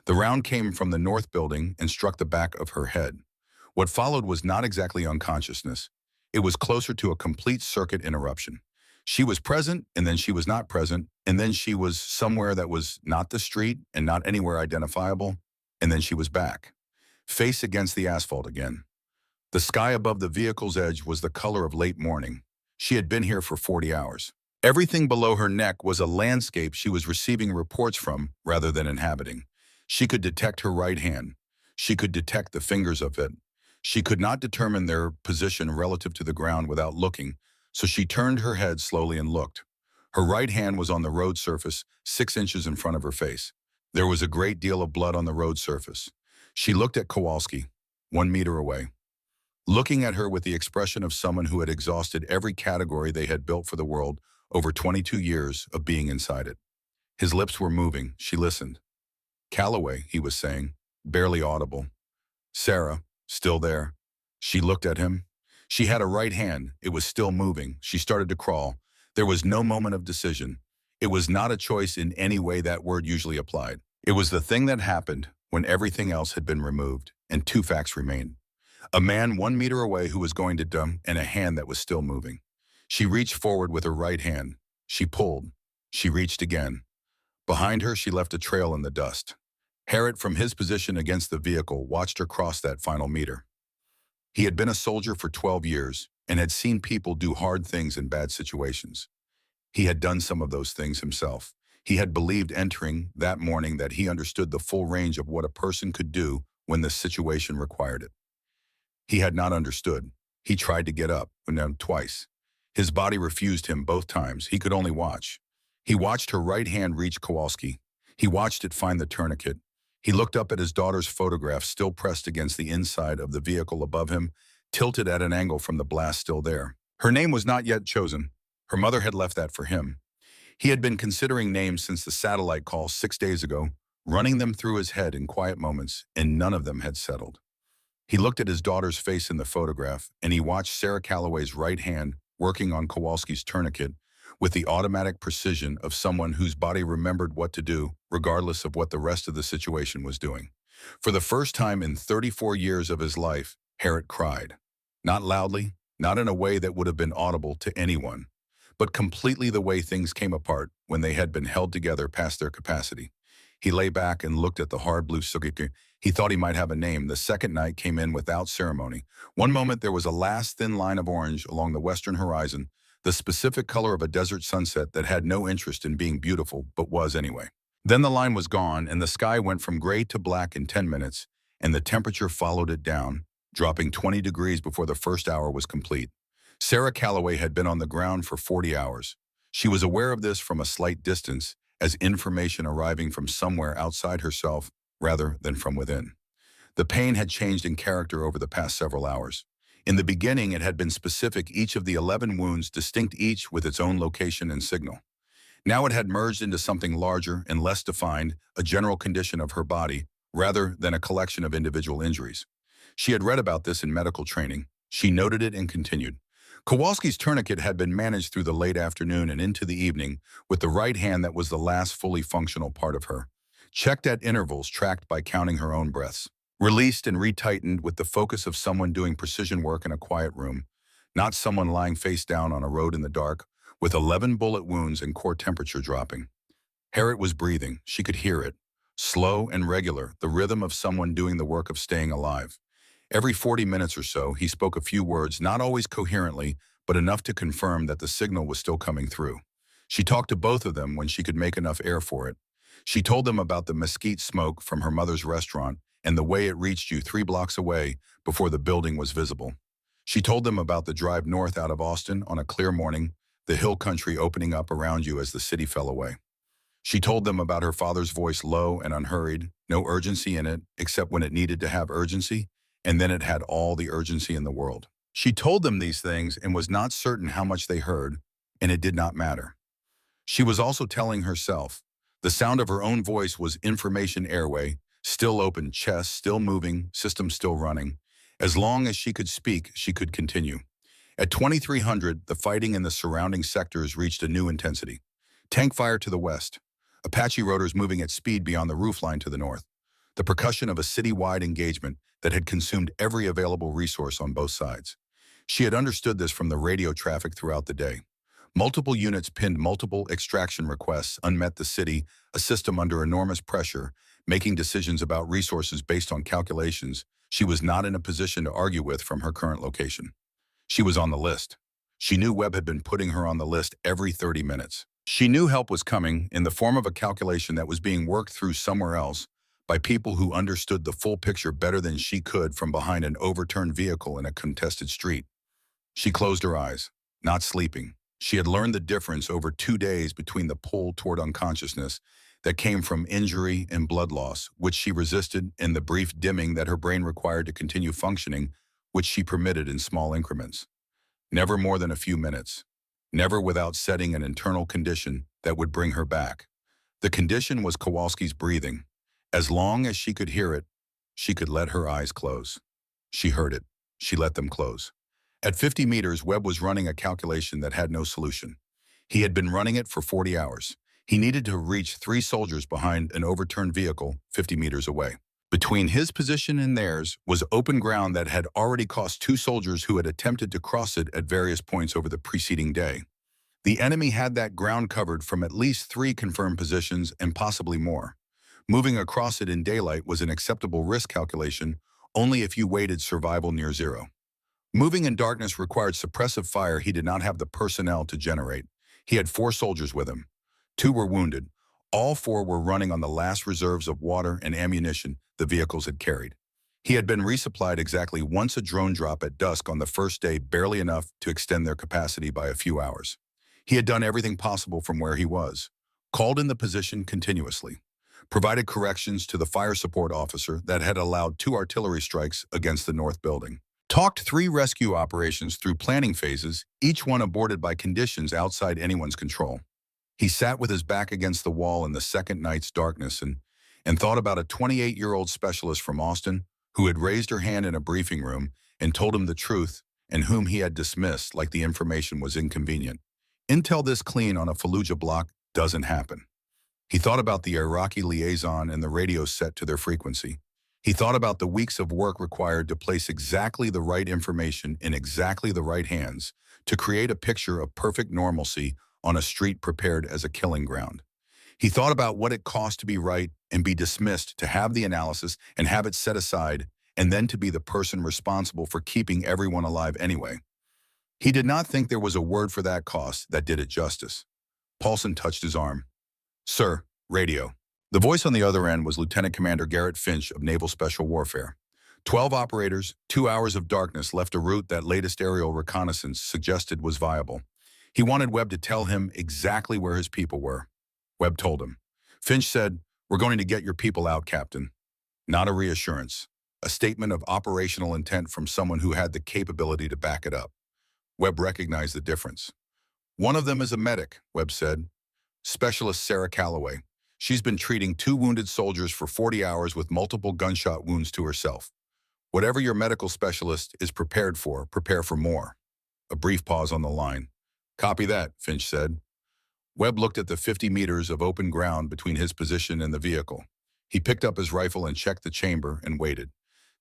The round came from the north building and struck the back of her head. What followed was not exactly unconsciousness. It was closer to a complete circuit interruption. She was present, and then she was not present, and then she was somewhere that was not the street and not anywhere identifiable, and then she was back. Face against the asphalt again. The sky above the vehicle's edge was the color of late morning. She had been here for 40 hours. Everything below her neck was a landscape she was receiving reports from rather than inhabiting. She could detect her right hand. She could detect the fingers of it. She could not determine their position relative to the ground without looking, so she turned her head slowly and looked. Her right hand was on the road surface, 6 inches in front of her face. There was a great deal of blood on the road surface. She looked at Kowalski, 1 meter away, looking at her with the expression of someone who had exhausted every category they had built for the world over 22 years of being inside it. His lips were moving. She listened. "Calloway," he was saying, barely audible. "Sarah, still there." She looked at him. She had a right hand. It was still moving. She started to crawl. There was no moment of decision. It was not a choice in any way that word usually applied. It was the thing that happened when everything else had been removed, and 2 facts remained. A man 1 meter away who was going to dump, and a hand that was still moving. She reached forward with her right hand. She pulled. She reached again. Behind her, she left a trail in the dust. Harriet, from his position against the vehicle, watched her cross that final meter. He had been a soldier for 12 years and had seen people do hard things in bad situations. He had done some of those things himself. He had believed entering that morning that he understood the full range of what a person could do when the situation required it. He had not understood. He tried to get up, no, twice. His body refused him both times. He could only watch. He watched her right hand reach Kowalski. He watched it find the tourniquet. He looked up at his daughter's photograph still pressed against the inside of the vehicle above him, tilted at an angle from the blast still there. Her name was not yet chosen. Her mother had left that for him. He had been considering names since the satellite call 6 days ago, running them through his head in quiet moments, and none of them had settled. He looked at his daughter's face in the photograph, and he watched Sarah Calloway's right hand working on Kowalski's tourniquet with the automatic precision of someone whose body remembered what to do, regardless of what the rest of the situation was doing. For the first time in 34 years of his life, Harriet cried. Not loudly, not in a way that would have been audible to anyone, but completely the way things came apart when they had been held together past their capacity. He lay back and looked at the hard blue sukiki. He thought he might have a name. The second night came in without ceremony. One moment there was a last thin line of orange along the western horizon, the specific color of a desert sunset that had no interest in being beautiful, but was anyway. Then the line was gone, and the sky went from gray to black in 10 minutes, and the temperature followed it down, dropping 20 degrees before the first hour was complete. Sarah Calloway had been on the ground for 40 hours. She was aware of this from a slight distance, as information arriving from somewhere outside herself rather than from within. The pain had changed in character over the past several hours. In the beginning, it had been specific, each of the 11 wounds distinct, each with its own location and signal. Now it had merged into something larger and less defined, a general condition of her body, rather than a collection of individual injuries. She had read about this in medical training. She noted it and continued. Kowalski's tourniquet had been managed through the late afternoon and into the evening with the right hand that was the last fully functional part of her. Checked at intervals, tracked by counting her own breaths. Released and retightened with the focus of someone doing precision work in a quiet room, not someone lying face down on a road in the dark, with 11 bullet wounds and core temperature dropping. Harriet was breathing. She could hear it. Slow and regular, the rhythm of someone doing the work of staying alive. Every 40 minutes or so, he spoke a few words, not always coherently, but enough to confirm that the signal was still coming through. She talked to both of them when she could make enough air for it. She told them about the mesquite smoke from her mother's restaurant and the way it reached you 3 blocks away before the building was visible. She told them about the drive north out of Austin on a clear morning, the hill country opening up around you as the city fell away. She told them about her father's voice, low and unhurried, no urgency in it except when it needed to have urgency, and then it had all the urgency in the world. She told them these things and was not certain how much they heard, and it did not matter. She was also telling herself. The sound of her own voice was information airway, still open, chest still moving, system still running. As long as she could speak, she could continue. At 2300, the fighting in the surrounding sectors reached a new intensity. Tank fire to the west. Apache rotors moving at speed beyond the roofline to the north. The percussion of a city-wide engagement that had consumed every available resource on both sides. She had understood this from the radio traffic throughout the day. Multiple units pinned multiple extraction requests, unmet the city, a system under enormous pressure, making decisions about resources based on calculations she was not in a position to argue with from her current location. She was on the list. She knew Webb had been putting her on the list every 30 minutes. She knew help was coming in the form of a calculation that was being worked through somewhere else by people who understood the full picture better than she could from behind an overturned vehicle in a contested street. She closed her eyes, not sleeping. She had learned the difference over 2 days between the pull toward unconsciousness that came from injury and blood loss, which she resisted, and the brief dimming that her brain required to continue functioning, which she permitted in small increments. Never more than a few minutes. Never without setting an internal condition that would bring her back. The condition was Kowalski's breathing. As long as she could hear it, she could let her eyes close. She heard it. She let them close. At 50 meters, Webb was running a calculation that had no solution. He had been running it for 40 hours. He needed to reach 3 soldiers behind an overturned vehicle 50 meters away. Between his position and theirs was open ground that had already cost 2 soldiers who had attempted to cross it at various points over the preceding day. The enemy had that ground covered from at least 3 confirmed positions and possibly more. Moving across it in daylight was an acceptable risk calculation only if you weighted survival near zero. Moving in darkness required suppressive fire he did not have the personnel to generate. He had 4 soldiers with him. 2 were wounded. All 4 were running on the last reserves of water and ammunition the vehicles had carried. He had been resupplied exactly once a drone drop at dusk on the first day, barely enough to extend their capacity by a few hours. He had done everything possible from where he was, called in the position continuously, provided corrections to the fire support officer that had allowed 2 artillery strikes against the north building, talked 3 rescue operations through planning phases, each one aborted by conditions outside anyone's control. He sat with his back against the wall in the second night's darkness and thought about a 28-year-old specialist from Austin who had raised her hand in a briefing room and told him the truth and whom he had dismissed like the information was inconvenient. Intel this clean on a Fallujah block doesn't happen. He thought about the Iraqi liaison and the radio set to their frequency. He thought about the weeks of work required to place exactly the right information in exactly the right hands to create a picture of perfect normalcy on a street prepared as a killing ground. He thought about what it cost to be right and be dismissed, to have the analysis and have it set aside, and then to be the person responsible for keeping everyone alive anyway. He did not think there was a word for that cost that did it justice. Paulson touched his arm. "Sir, radio." The voice on the other end was Lieutenant Commander Garrett Finch of Naval Special Warfare. 12 operators, 2 hours of darkness left a route that latest aerial reconnaissance suggested was viable. He wanted Webb to tell him exactly where his people were. Webb told him. Finch said, "We're going to get your people out, Captain." Not a reassurance. A statement of operational intent from someone who had the capability to back it up. Webb recognized the difference. "One of them is a medic," Webb said. "Specialist Sarah Calloway. She's been treating 2 wounded soldiers for 40 hours with multiple gunshot wounds to herself. Whatever your medical specialist is prepared for, prepare for more." A brief pause on the line. "Copy that," Finch said. Webb looked at the 50 meters of open ground between his position and the vehicle. He picked up his rifle and checked the chamber and waited.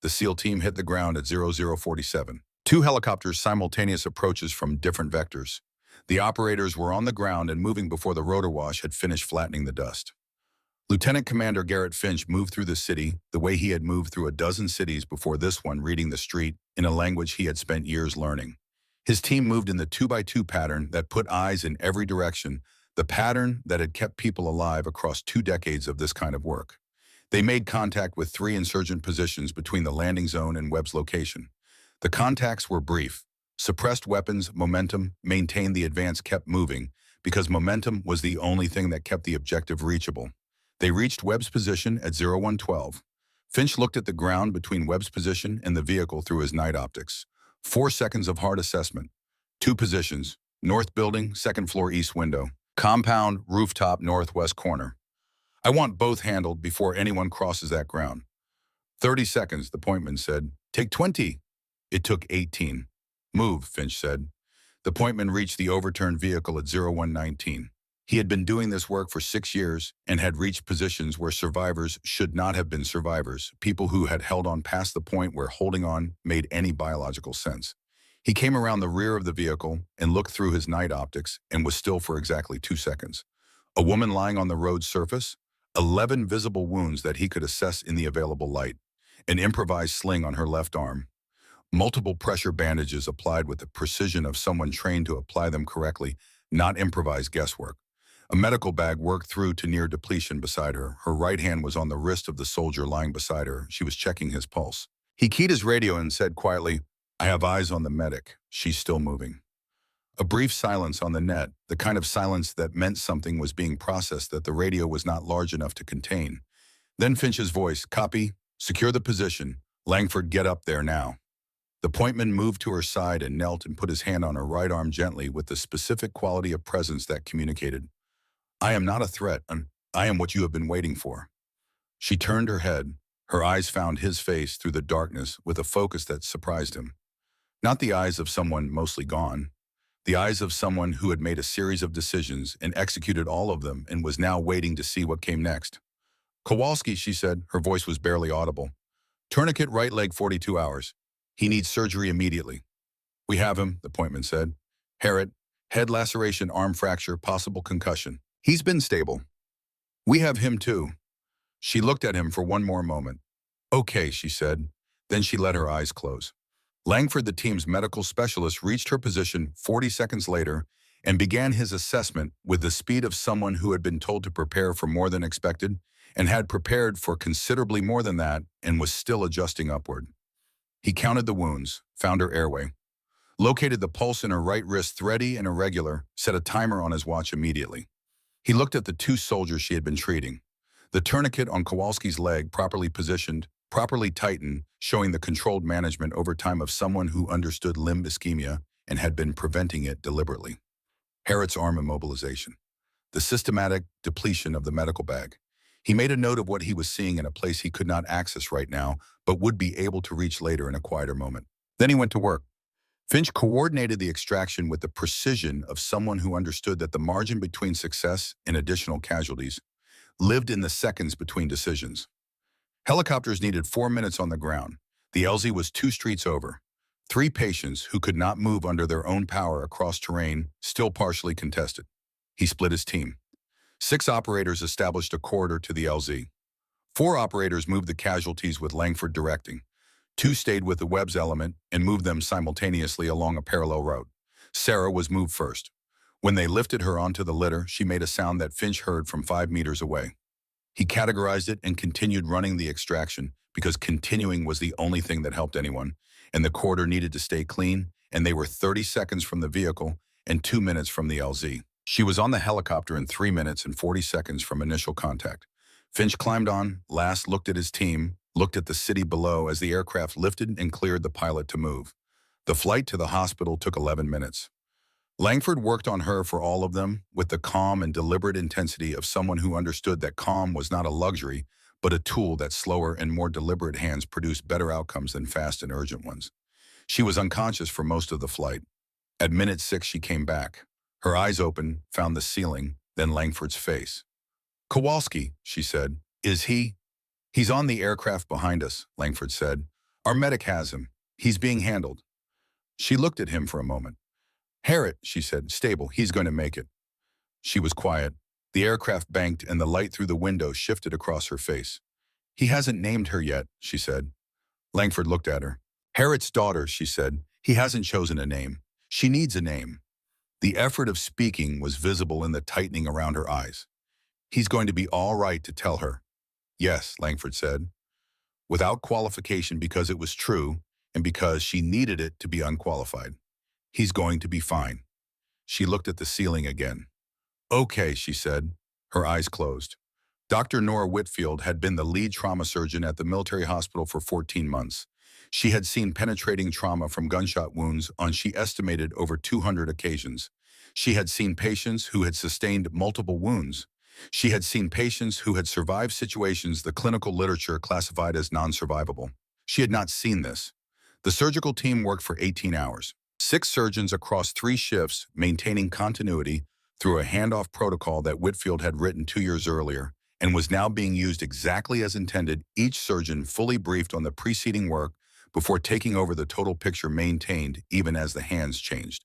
The SEAL team hit the ground at 0047. 2 helicopters simultaneous approaches from different vectors. The operators were on the ground and moving before the rotor wash had finished flattening the dust. Lieutenant Commander Garrett Finch moved through the city the way he had moved through a dozen cities before this one, reading the street in a language he had spent years learning. His team moved in the 2x2 pattern that put eyes in every direction, the pattern that had kept people alive across 2 decades of this kind of work. They made contact with 3 insurgent positions between the landing zone and Webb's location. The contacts were brief. Suppressed weapons, momentum, maintained the advance kept moving, because momentum was the only thing that kept the objective reachable. They reached Webb's position at 0112. Finch looked at the ground between Webb's position and the vehicle through his night optics. 4 seconds of hard assessment. 2 positions. North building, 2nd floor east window. Compound, rooftop, northwest corner. "I want both handled before anyone crosses that ground." 30 seconds, the pointman said. "Take 20. It took 18. "Move," Finch said. The pointman reached the overturned vehicle at 0119. He had been doing this work for 6 years and had reached positions where survivors should not have been survivors, people who had held on past the point where holding on made any biological sense. He came around the rear of the vehicle and looked through his night optics and was still for exactly 2 seconds. A woman lying on the road surface, 11 visible wounds that he could assess in the available light, an improvised sling on her left arm, multiple pressure bandages applied with the precision of someone trained to apply them correctly, not improvised guesswork. A medical bag worked through to near depletion beside her. Her right hand was on the wrist of the soldier lying beside her. She was checking his pulse. He keyed his radio and said quietly, "I have eyes on the medic. She's still moving." A brief silence on the net, the kind of silence that meant something was being processed that the radio was not large enough to contain. Then Finch's voice, "Copy. Secure the position. Langford, get up there now." The pointman moved to her side and knelt and put his hand on her right arm gently with the specific quality of presence that communicated, "I am not a threat, and I am what you have been waiting for." She turned her head. Her eyes found his face through the darkness with a focus that surprised him. Not the eyes of someone mostly gone. The eyes of someone who had made a series of decisions and executed all of them and was now waiting to see what came next. Kowalski, she said, her voice was barely audible. Tourniquet right leg 42 hours. He needs surgery immediately. We have him, the appointment said. Harriet, head laceration, arm fracture, possible concussion. He's been stable. We have him too. She looked at him for one more moment. Okay, she said. Then she let her eyes close. Langford, the team's medical specialist, reached her position 40 seconds later and began his assessment with the speed of someone who had been told to prepare for more than expected and had prepared for considerably more than that and was still adjusting upward. He counted the wounds, found her airway, located the pulse in her right wrist thready and irregular, set a timer on his watch immediately. He looked at the two soldiers she had been treating. The tourniquet on Kowalski's leg properly positioned, properly tightened, showing the controlled management over time of someone who understood limb ischemia and had been preventing it deliberately. Harriet's arm immobilization. The systematic depletion of the medical bag. He made a note of what he was seeing in a place he could not access right now, but would be able to reach later in a quieter moment. Then he went to work. Finch coordinated the extraction with the precision of someone who understood that the margin between success and additional casualties lived in the seconds between decisions. Helicopters needed 4 minutes on the ground. The LZ was 2 streets over. 3 patients who could not move under their own power across terrain, still partially contested. He split his team. 6 operators established a corridor to the LZ. 4 operators moved the casualties with Langford directing. 2 stayed with the Webb's element and moved them simultaneously along a parallel route. Sarah was moved first. When they lifted her onto the litter, she made a sound that Finch heard from 5 meters away. He categorized it and continued running the extraction because continuing was the only thing that helped anyone, and the corridor needed to stay clean, and they were 30 seconds from the vehicle and 2 minutes from the LZ. She was on the helicopter in 3 minutes and 40 seconds from initial contact. Finch climbed on, last looked at his team, looked at the city below as the aircraft lifted and cleared the pilot to move. The flight to the hospital took 11 minutes. Langford worked on her for all of them with the calm and deliberate intensity of someone who understood that calm was not a luxury, but a tool that slower and more deliberate hands produced better outcomes than fast and urgent ones. She was unconscious for most of the flight. At minute 6, she came back. Her eyes open, found the ceiling, then Langford's face. Kowalski, she said. Is he? He's on the aircraft behind us, Langford said. Our medic has him. He's being handled. She looked at him for a moment. Harriet, she said, stable, he's going to make it. She was quiet. The aircraft banked and the light through the window shifted across her face. He hasn't named her yet, she said. Langford looked at her. Harriet's daughter, she said. He hasn't chosen a name. She needs a name. The effort of speaking was visible in the tightening around her eyes. He's going to be all right to tell her. Yes, Langford said, without qualification because it was true and because she needed it to be unqualified. He's going to be fine. She looked at the ceiling again. Okay, she said, her eyes closed. Dr. Nora Whitfield had been the lead trauma surgeon at the military hospital for 14 months. She had seen penetrating trauma from gunshot wounds on, she estimated, over 200 occasions. She had seen patients who had sustained multiple wounds. She had seen patients who had survived situations the clinical literature classified as non-survivable. She had not seen this. The surgical team worked for 18 hours. 6 surgeons across 3 shifts, maintaining continuity through a handoff protocol that Whitfield had written 2 years earlier and was now being used exactly as intended, each surgeon fully briefed on the preceding work before taking over the total picture, maintained even as the hands changed.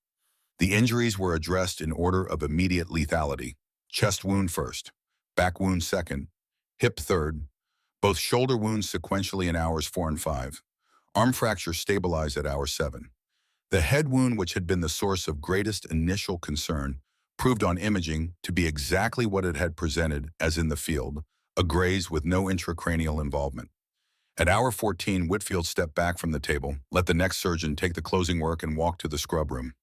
The injuries were addressed in order of immediate lethality. Chest wound first, back wound second, hip third, both shoulder wounds sequentially in hours 4 and 5. Arm fracture stabilized at hour 7. The head wound, which had been the source of greatest initial concern, proved on imaging to be exactly what it had presented as in the field, a graze with no intracranial involvement. At hour 14, Whitfield stepped back from the table, let the next surgeon take the closing work and walked to the scrub room.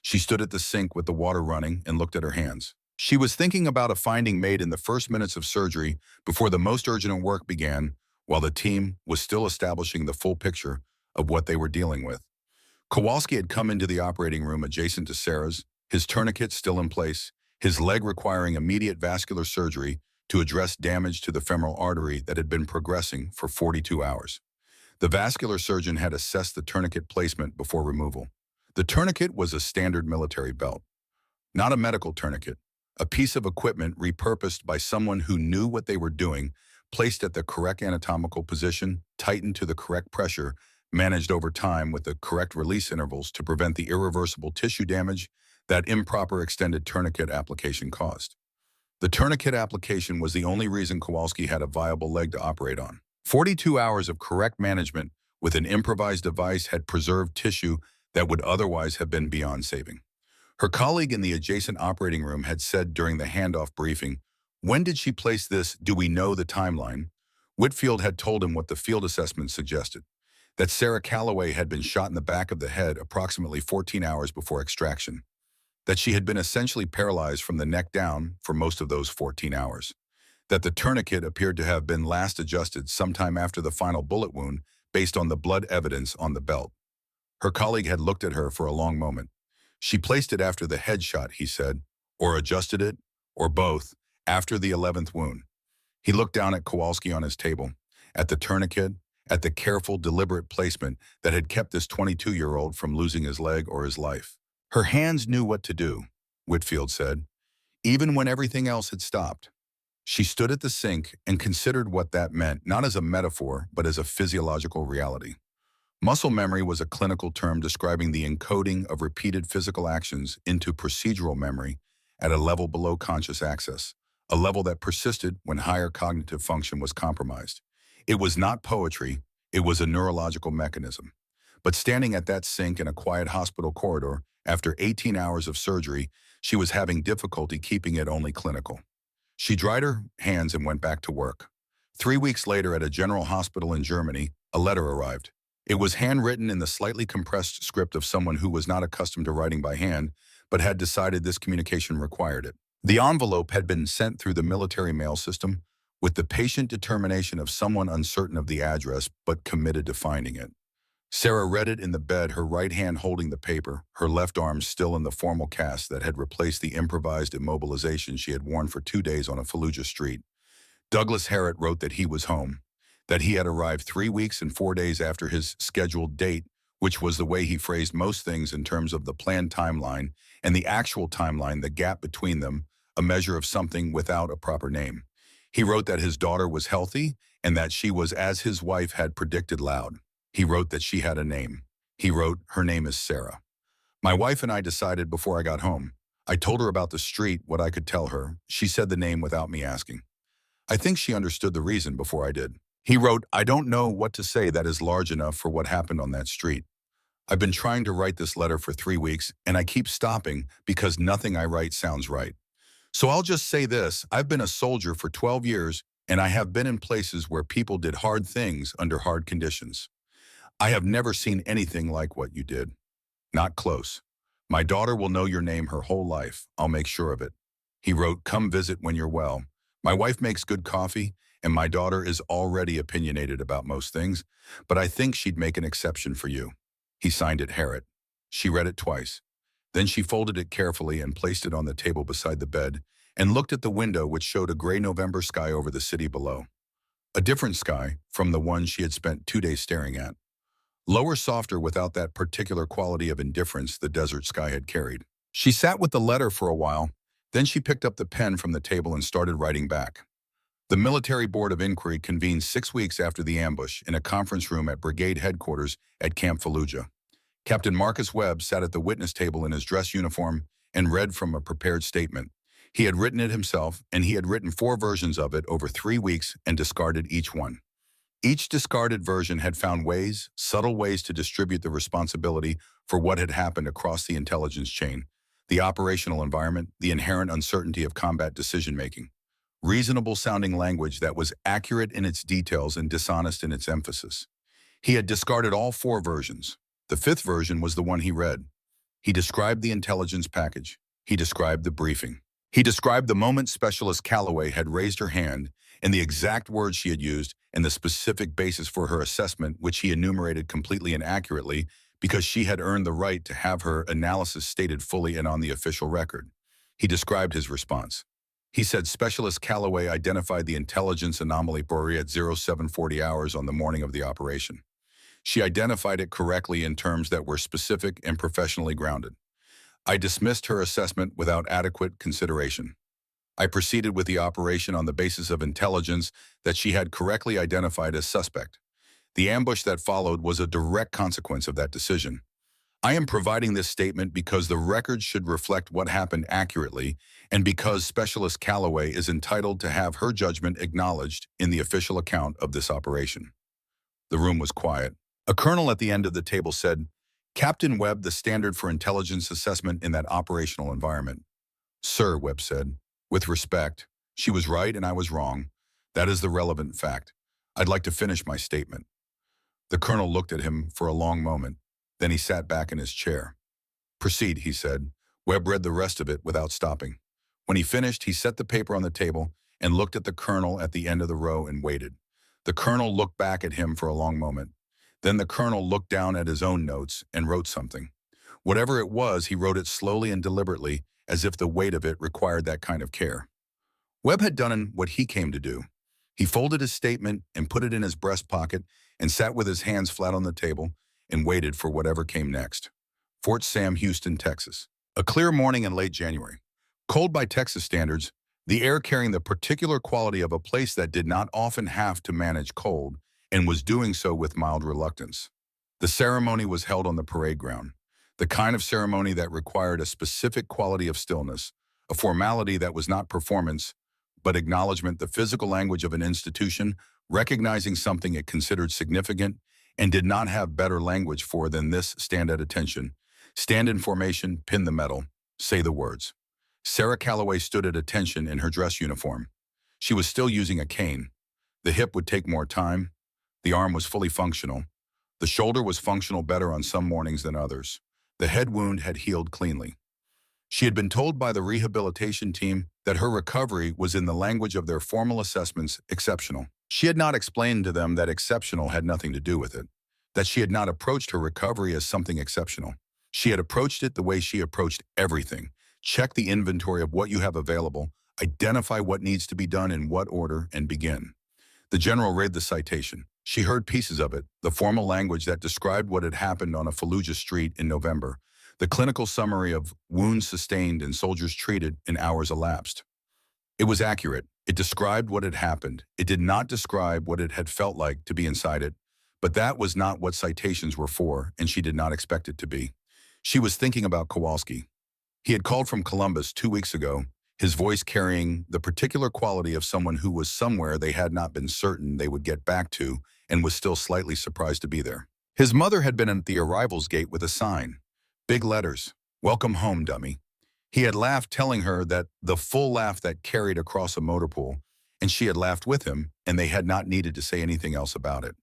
She stood at the sink with the water running and looked at her hands. She was thinking about a finding made in the first minutes of surgery before the most urgent work began, while the team was still establishing the full picture of what they were dealing with. Kowalski had come into the operating room adjacent to Sarah's, his tourniquet still in place, his leg requiring immediate vascular surgery to address damage to the femoral artery that had been progressing for 42 hours. The vascular surgeon had assessed the tourniquet placement before removal. The tourniquet was a standard military belt, not a medical tourniquet, a piece of equipment repurposed by someone who knew what they were doing, placed at the correct anatomical position, tightened to the correct pressure, managed over time with the correct release intervals to prevent the irreversible tissue damage that improper extended tourniquet application caused. The tourniquet application was the only reason Kowalski had a viable leg to operate on. 42 hours of correct management with an improvised device had preserved tissue that would otherwise have been beyond saving. Her colleague in the adjacent operating room had said during the handoff briefing, "When did she place this? Do we know the timeline?" Whitfield had told him what the field assessment suggested, that Sarah Calloway had been shot in the back of the head approximately 14 hours before extraction, that she had been essentially paralyzed from the neck down for most of those 14 hours, that the tourniquet appeared to have been last adjusted sometime after the final bullet wound based on the blood evidence on the belt. Her colleague had looked at her for a long moment. She placed it after the headshot, he said, or adjusted it, or both, after the 11th wound. He looked down at Kowalski on his table, at the tourniquet, at the careful, deliberate placement that had kept this 22-year-old from losing his leg or his life. Her hands knew what to do, Whitfield said, even when everything else had stopped. She stood at the sink and considered what that meant, not as a metaphor, but as a physiological reality. Muscle memory was a clinical term describing the encoding of repeated physical actions into procedural memory at a level below conscious access, a level that persisted when higher cognitive function was compromised. It was not poetry, it was a neurological mechanism. But standing at that sink in a quiet hospital corridor, after 18 hours of surgery, she was having difficulty keeping it only clinical. She dried her hands and went back to work. 3 weeks later, at a general hospital in Germany, a letter arrived. It was handwritten in the slightly compressed script of someone who was not accustomed to writing by hand, but had decided this communication required it. The envelope had been sent through the military mail system with the patient determination of someone uncertain of the address but committed to finding it. Sarah read it in the bed, her right hand holding the paper, her left arm still in the formal cast that had replaced the improvised immobilization she had worn for 2 days on a Fallujah street. Douglas Harriet wrote that he was home, that he had arrived 3 weeks and 4 days after his scheduled date, which was the way he phrased most things in terms of the planned timeline and the actual timeline, the gap between them, a measure of something without a proper name. He wrote that his daughter was healthy and that she was as his wife had predicted loud. He wrote that she had a name. He wrote, "Her name is Sarah. My wife and I decided before I got home. I told her about the street, what I could tell her. She said the name without me asking. I think she understood the reason before I did." He wrote, "I don't know what to say that is large enough for what happened on that street. I've been trying to write this letter for 3 weeks, and I keep stopping because nothing I write sounds right. So I'll just say this, I've been a soldier for 12 years, and I have been in places where people did hard things under hard conditions. I have never seen anything like what you did. Not close. My daughter will know your name her whole life. I'll make sure of it." He wrote, "Come visit when you're well. My wife makes good coffee, and my daughter is already opinionated about most things, but I think she'd make an exception for you." He signed it Harriet. She read it twice. Then she folded it carefully and placed it on the table beside the bed and looked at the window which showed a gray November sky over the city below. A different sky from the one she had spent 2 days staring at. Lower, softer, without that particular quality of indifference the desert sky had carried. She sat with the letter for a while, then she picked up the pen from the table and started writing back. The Military Board of Inquiry convened 6 weeks after the ambush in a conference room at brigade headquarters at Camp Fallujah. Captain Marcus Webb sat at the witness table in his dress uniform and read from a prepared statement. He had written it himself, and he had written 4 versions of it over 3 weeks and discarded each one. Each discarded version had found ways, subtle ways to distribute the responsibility for what had happened across the intelligence chain, the operational environment, the inherent uncertainty of combat decision-making. Reasonable-sounding language that was accurate in its details and dishonest in its emphasis. He had discarded all 4 versions. The 5th version was the one he read. He described the intelligence package. He described the briefing. He described the moment Specialist Calloway had raised her hand and the exact words she had used and the specific basis for her assessment, which he enumerated completely and accurately because she had earned the right to have her analysis stated fully and on the official record. He described his response. He said Specialist Calloway identified the intelligence anomaly Bory at 0740 hours on the morning of the operation. She identified it correctly in terms that were specific and professionally grounded. I dismissed her assessment without adequate consideration. I proceeded with the operation on the basis of intelligence that she had correctly identified as suspect. The ambush that followed was a direct consequence of that decision. I am providing this statement because the record should reflect what happened accurately and because Specialist Calloway is entitled to have her judgment acknowledged in the official account of this operation. The room was quiet. A colonel at the end of the table said, "Captain Webb, the standard for intelligence assessment in that operational environment." "Sir," Webb said, "with respect, she was right and I was wrong. That is the relevant fact. I'd like to finish my statement." The colonel looked at him for a long moment. Then he sat back in his chair. "Proceed," he said. Webb read the rest of it without stopping. When he finished, he set the paper on the table and looked at the colonel at the end of the row and waited. The colonel looked back at him for a long moment. Then the colonel looked down at his own notes and wrote something. Whatever it was, he wrote it slowly and deliberately, as if the weight of it required that kind of care. Webb had done what he came to do. He folded his statement and put it in his breast pocket and sat with his hands flat on the table and waited for whatever came next. Fort Sam, Houston, Texas. A clear morning in late January. Cold by Texas standards, the air carrying the particular quality of a place that did not often have to manage cold and was doing so with mild reluctance. The ceremony was held on the parade ground, the kind of ceremony that required a specific quality of stillness, a formality that was not performance, but acknowledgement, the physical language of an institution, recognizing something it considered significant and did not have better language for than this: stand at attention, stand in formation, pin the medal, say the words. Sarah Calloway stood at attention in her dress uniform. She was still using a cane. The hip would take more time. The arm was fully functional. The shoulder was functional better on some mornings than others. The head wound had healed cleanly. She had been told by the rehabilitation team that her recovery was, in the language of their formal assessments, exceptional. She had not explained to them that exceptional had nothing to do with it, that she had not approached her recovery as something exceptional. She had approached it the way she approached everything. Check the inventory of what you have available, identify what needs to be done in what order, and begin. The general read the citation. She heard pieces of it, the formal language that described what had happened on a Fallujah street in November, the clinical summary of wounds sustained and soldiers treated in hours elapsed. It was accurate. It described what had happened. It did not describe what it had felt like to be inside it, but that was not what citations were for, and she did not expect it to be. She was thinking about Kowalski. He had called from Columbus 2 weeks ago, his voice carrying the particular quality of someone who was somewhere they had not been certain they would get back to and was still slightly surprised to be there. His mother had been at the arrivals gate with a sign. Big letters, "Welcome home, dummy." He had laughed, telling her that the full laugh that carried across a motor pool, and she had laughed with him, and they had not needed to say anything else about it.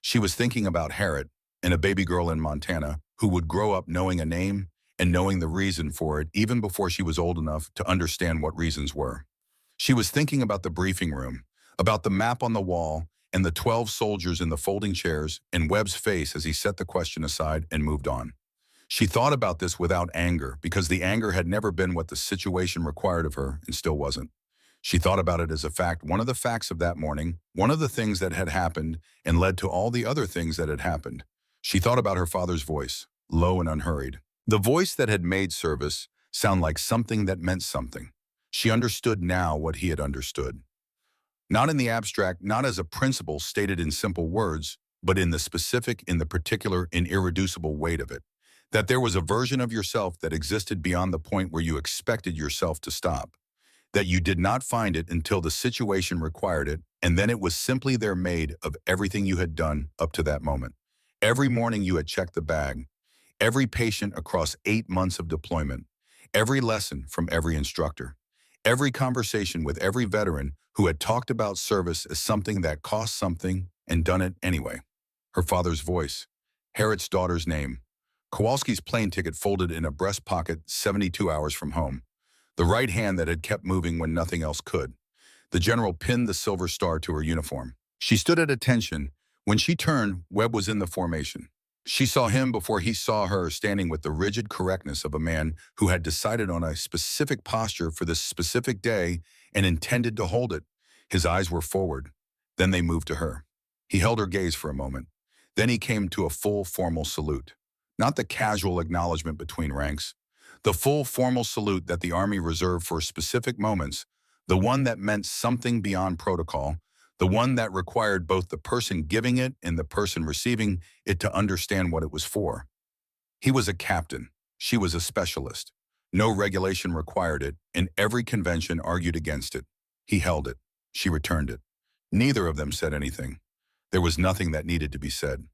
She was thinking about Harriet and a baby girl in Montana who would grow up knowing a name and knowing the reason for it even before she was old enough to understand what reasons were. She was thinking about the briefing room, about the map on the wall, and the 12 soldiers in the folding chairs, and Webb's face as he set the question aside and moved on. She thought about this without anger, because the anger had never been what the situation required of her and still wasn't. She thought about it as a fact, one of the facts of that morning, one of the things that had happened and led to all the other things that had happened. She thought about her father's voice, low and unhurried. The voice that had made service sound like something that meant something. She understood now what he had understood. Not in the abstract, not as a principle stated in simple words, but in the specific, in the particular, in irreducible weight of it. That there was a version of yourself that existed beyond the point where you expected yourself to stop. That you did not find it until the situation required it, and then it was simply there, made of everything you had done up to that moment. Every morning you had checked the bag, every patient across 8 months of deployment, every lesson from every instructor, every conversation with every veteran who had talked about service as something that cost something and done it anyway. Her father's voice, Harriet's daughter's name, Kowalski's plane ticket folded in a breast pocket 72 hours from home, the right hand that had kept moving when nothing else could. The general pinned the silver star to her uniform. She stood at attention. When she turned, Webb was in the formation. She saw him before he saw her, standing with the rigid correctness of a man who had decided on a specific posture for this specific day and intended to hold it. His eyes were forward. Then they moved to her. He held her gaze for a moment. Then he came to a full formal salute. Not the casual acknowledgement between ranks. The full formal salute that the Army reserved for specific moments, the one that meant something beyond protocol, the one that required both the person giving it and the person receiving it to understand what it was for. He was a captain. She was a specialist. No regulation required it, and every convention argued against it. He held it. She returned it. Neither of them said anything. There was nothing that needed to be said.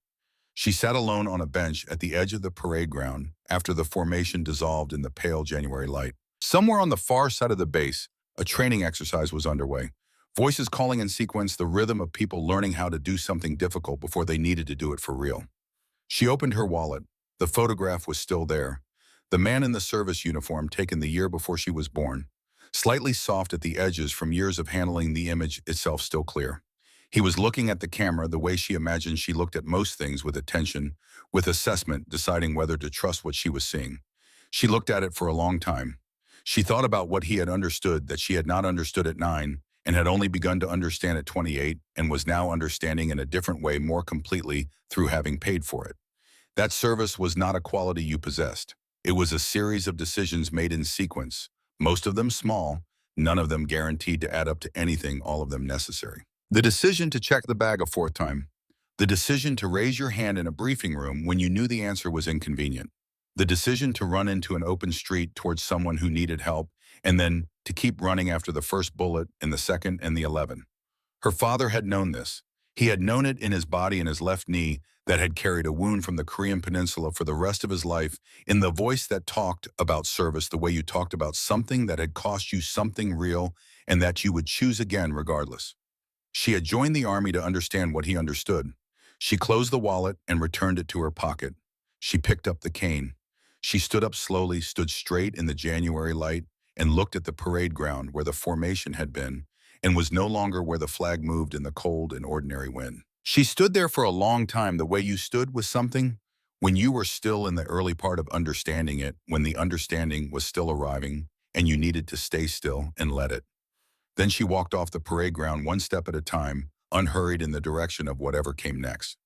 She sat alone on a bench at the edge of the parade ground after the formation dissolved in the pale January light. Somewhere on the far side of the base, a training exercise was underway. Voices calling in sequence, the rhythm of people learning how to do something difficult before they needed to do it for real. She opened her wallet. The photograph was still there. The man in the service uniform taken the year before she was born. Slightly soft at the edges from years of handling, the image itself still clear. He was looking at the camera the way she imagined she looked at most things, with attention, with assessment, deciding whether to trust what she was seeing. She looked at it for a long time. She thought about what he had understood that she had not understood at 9 and had only begun to understand at 28 and was now understanding in a different way more completely through having paid for it. That service was not a quality you possessed. It was a series of decisions made in sequence, most of them small, none of them guaranteed to add up to anything, all of them necessary. The decision to check the bag a fourth time. The decision to raise your hand in a briefing room when you knew the answer was inconvenient. The decision to run into an open street towards someone who needed help, and then to keep running after the first bullet and the second and the 11. Her father had known this. He had known it in his body and his left knee that had carried a wound from the Korean Peninsula for the rest of his life, in the voice that talked about service the way you talked about something that had cost you something real and that you would choose again regardless. She had joined the army to understand what he understood. She closed the wallet and returned it to her pocket. She picked up the cane. She stood up slowly, stood straight in the January light, and looked at the parade ground where the formation had been, and was no longer where the flag moved in the cold and ordinary wind. She stood there for a long time the way you stood with something, when you were still in the early part of understanding it, when the understanding was still arriving, and you needed to stay still and let it. Then she walked off the parade ground one step at a time, unhurried in the direction of whatever came next.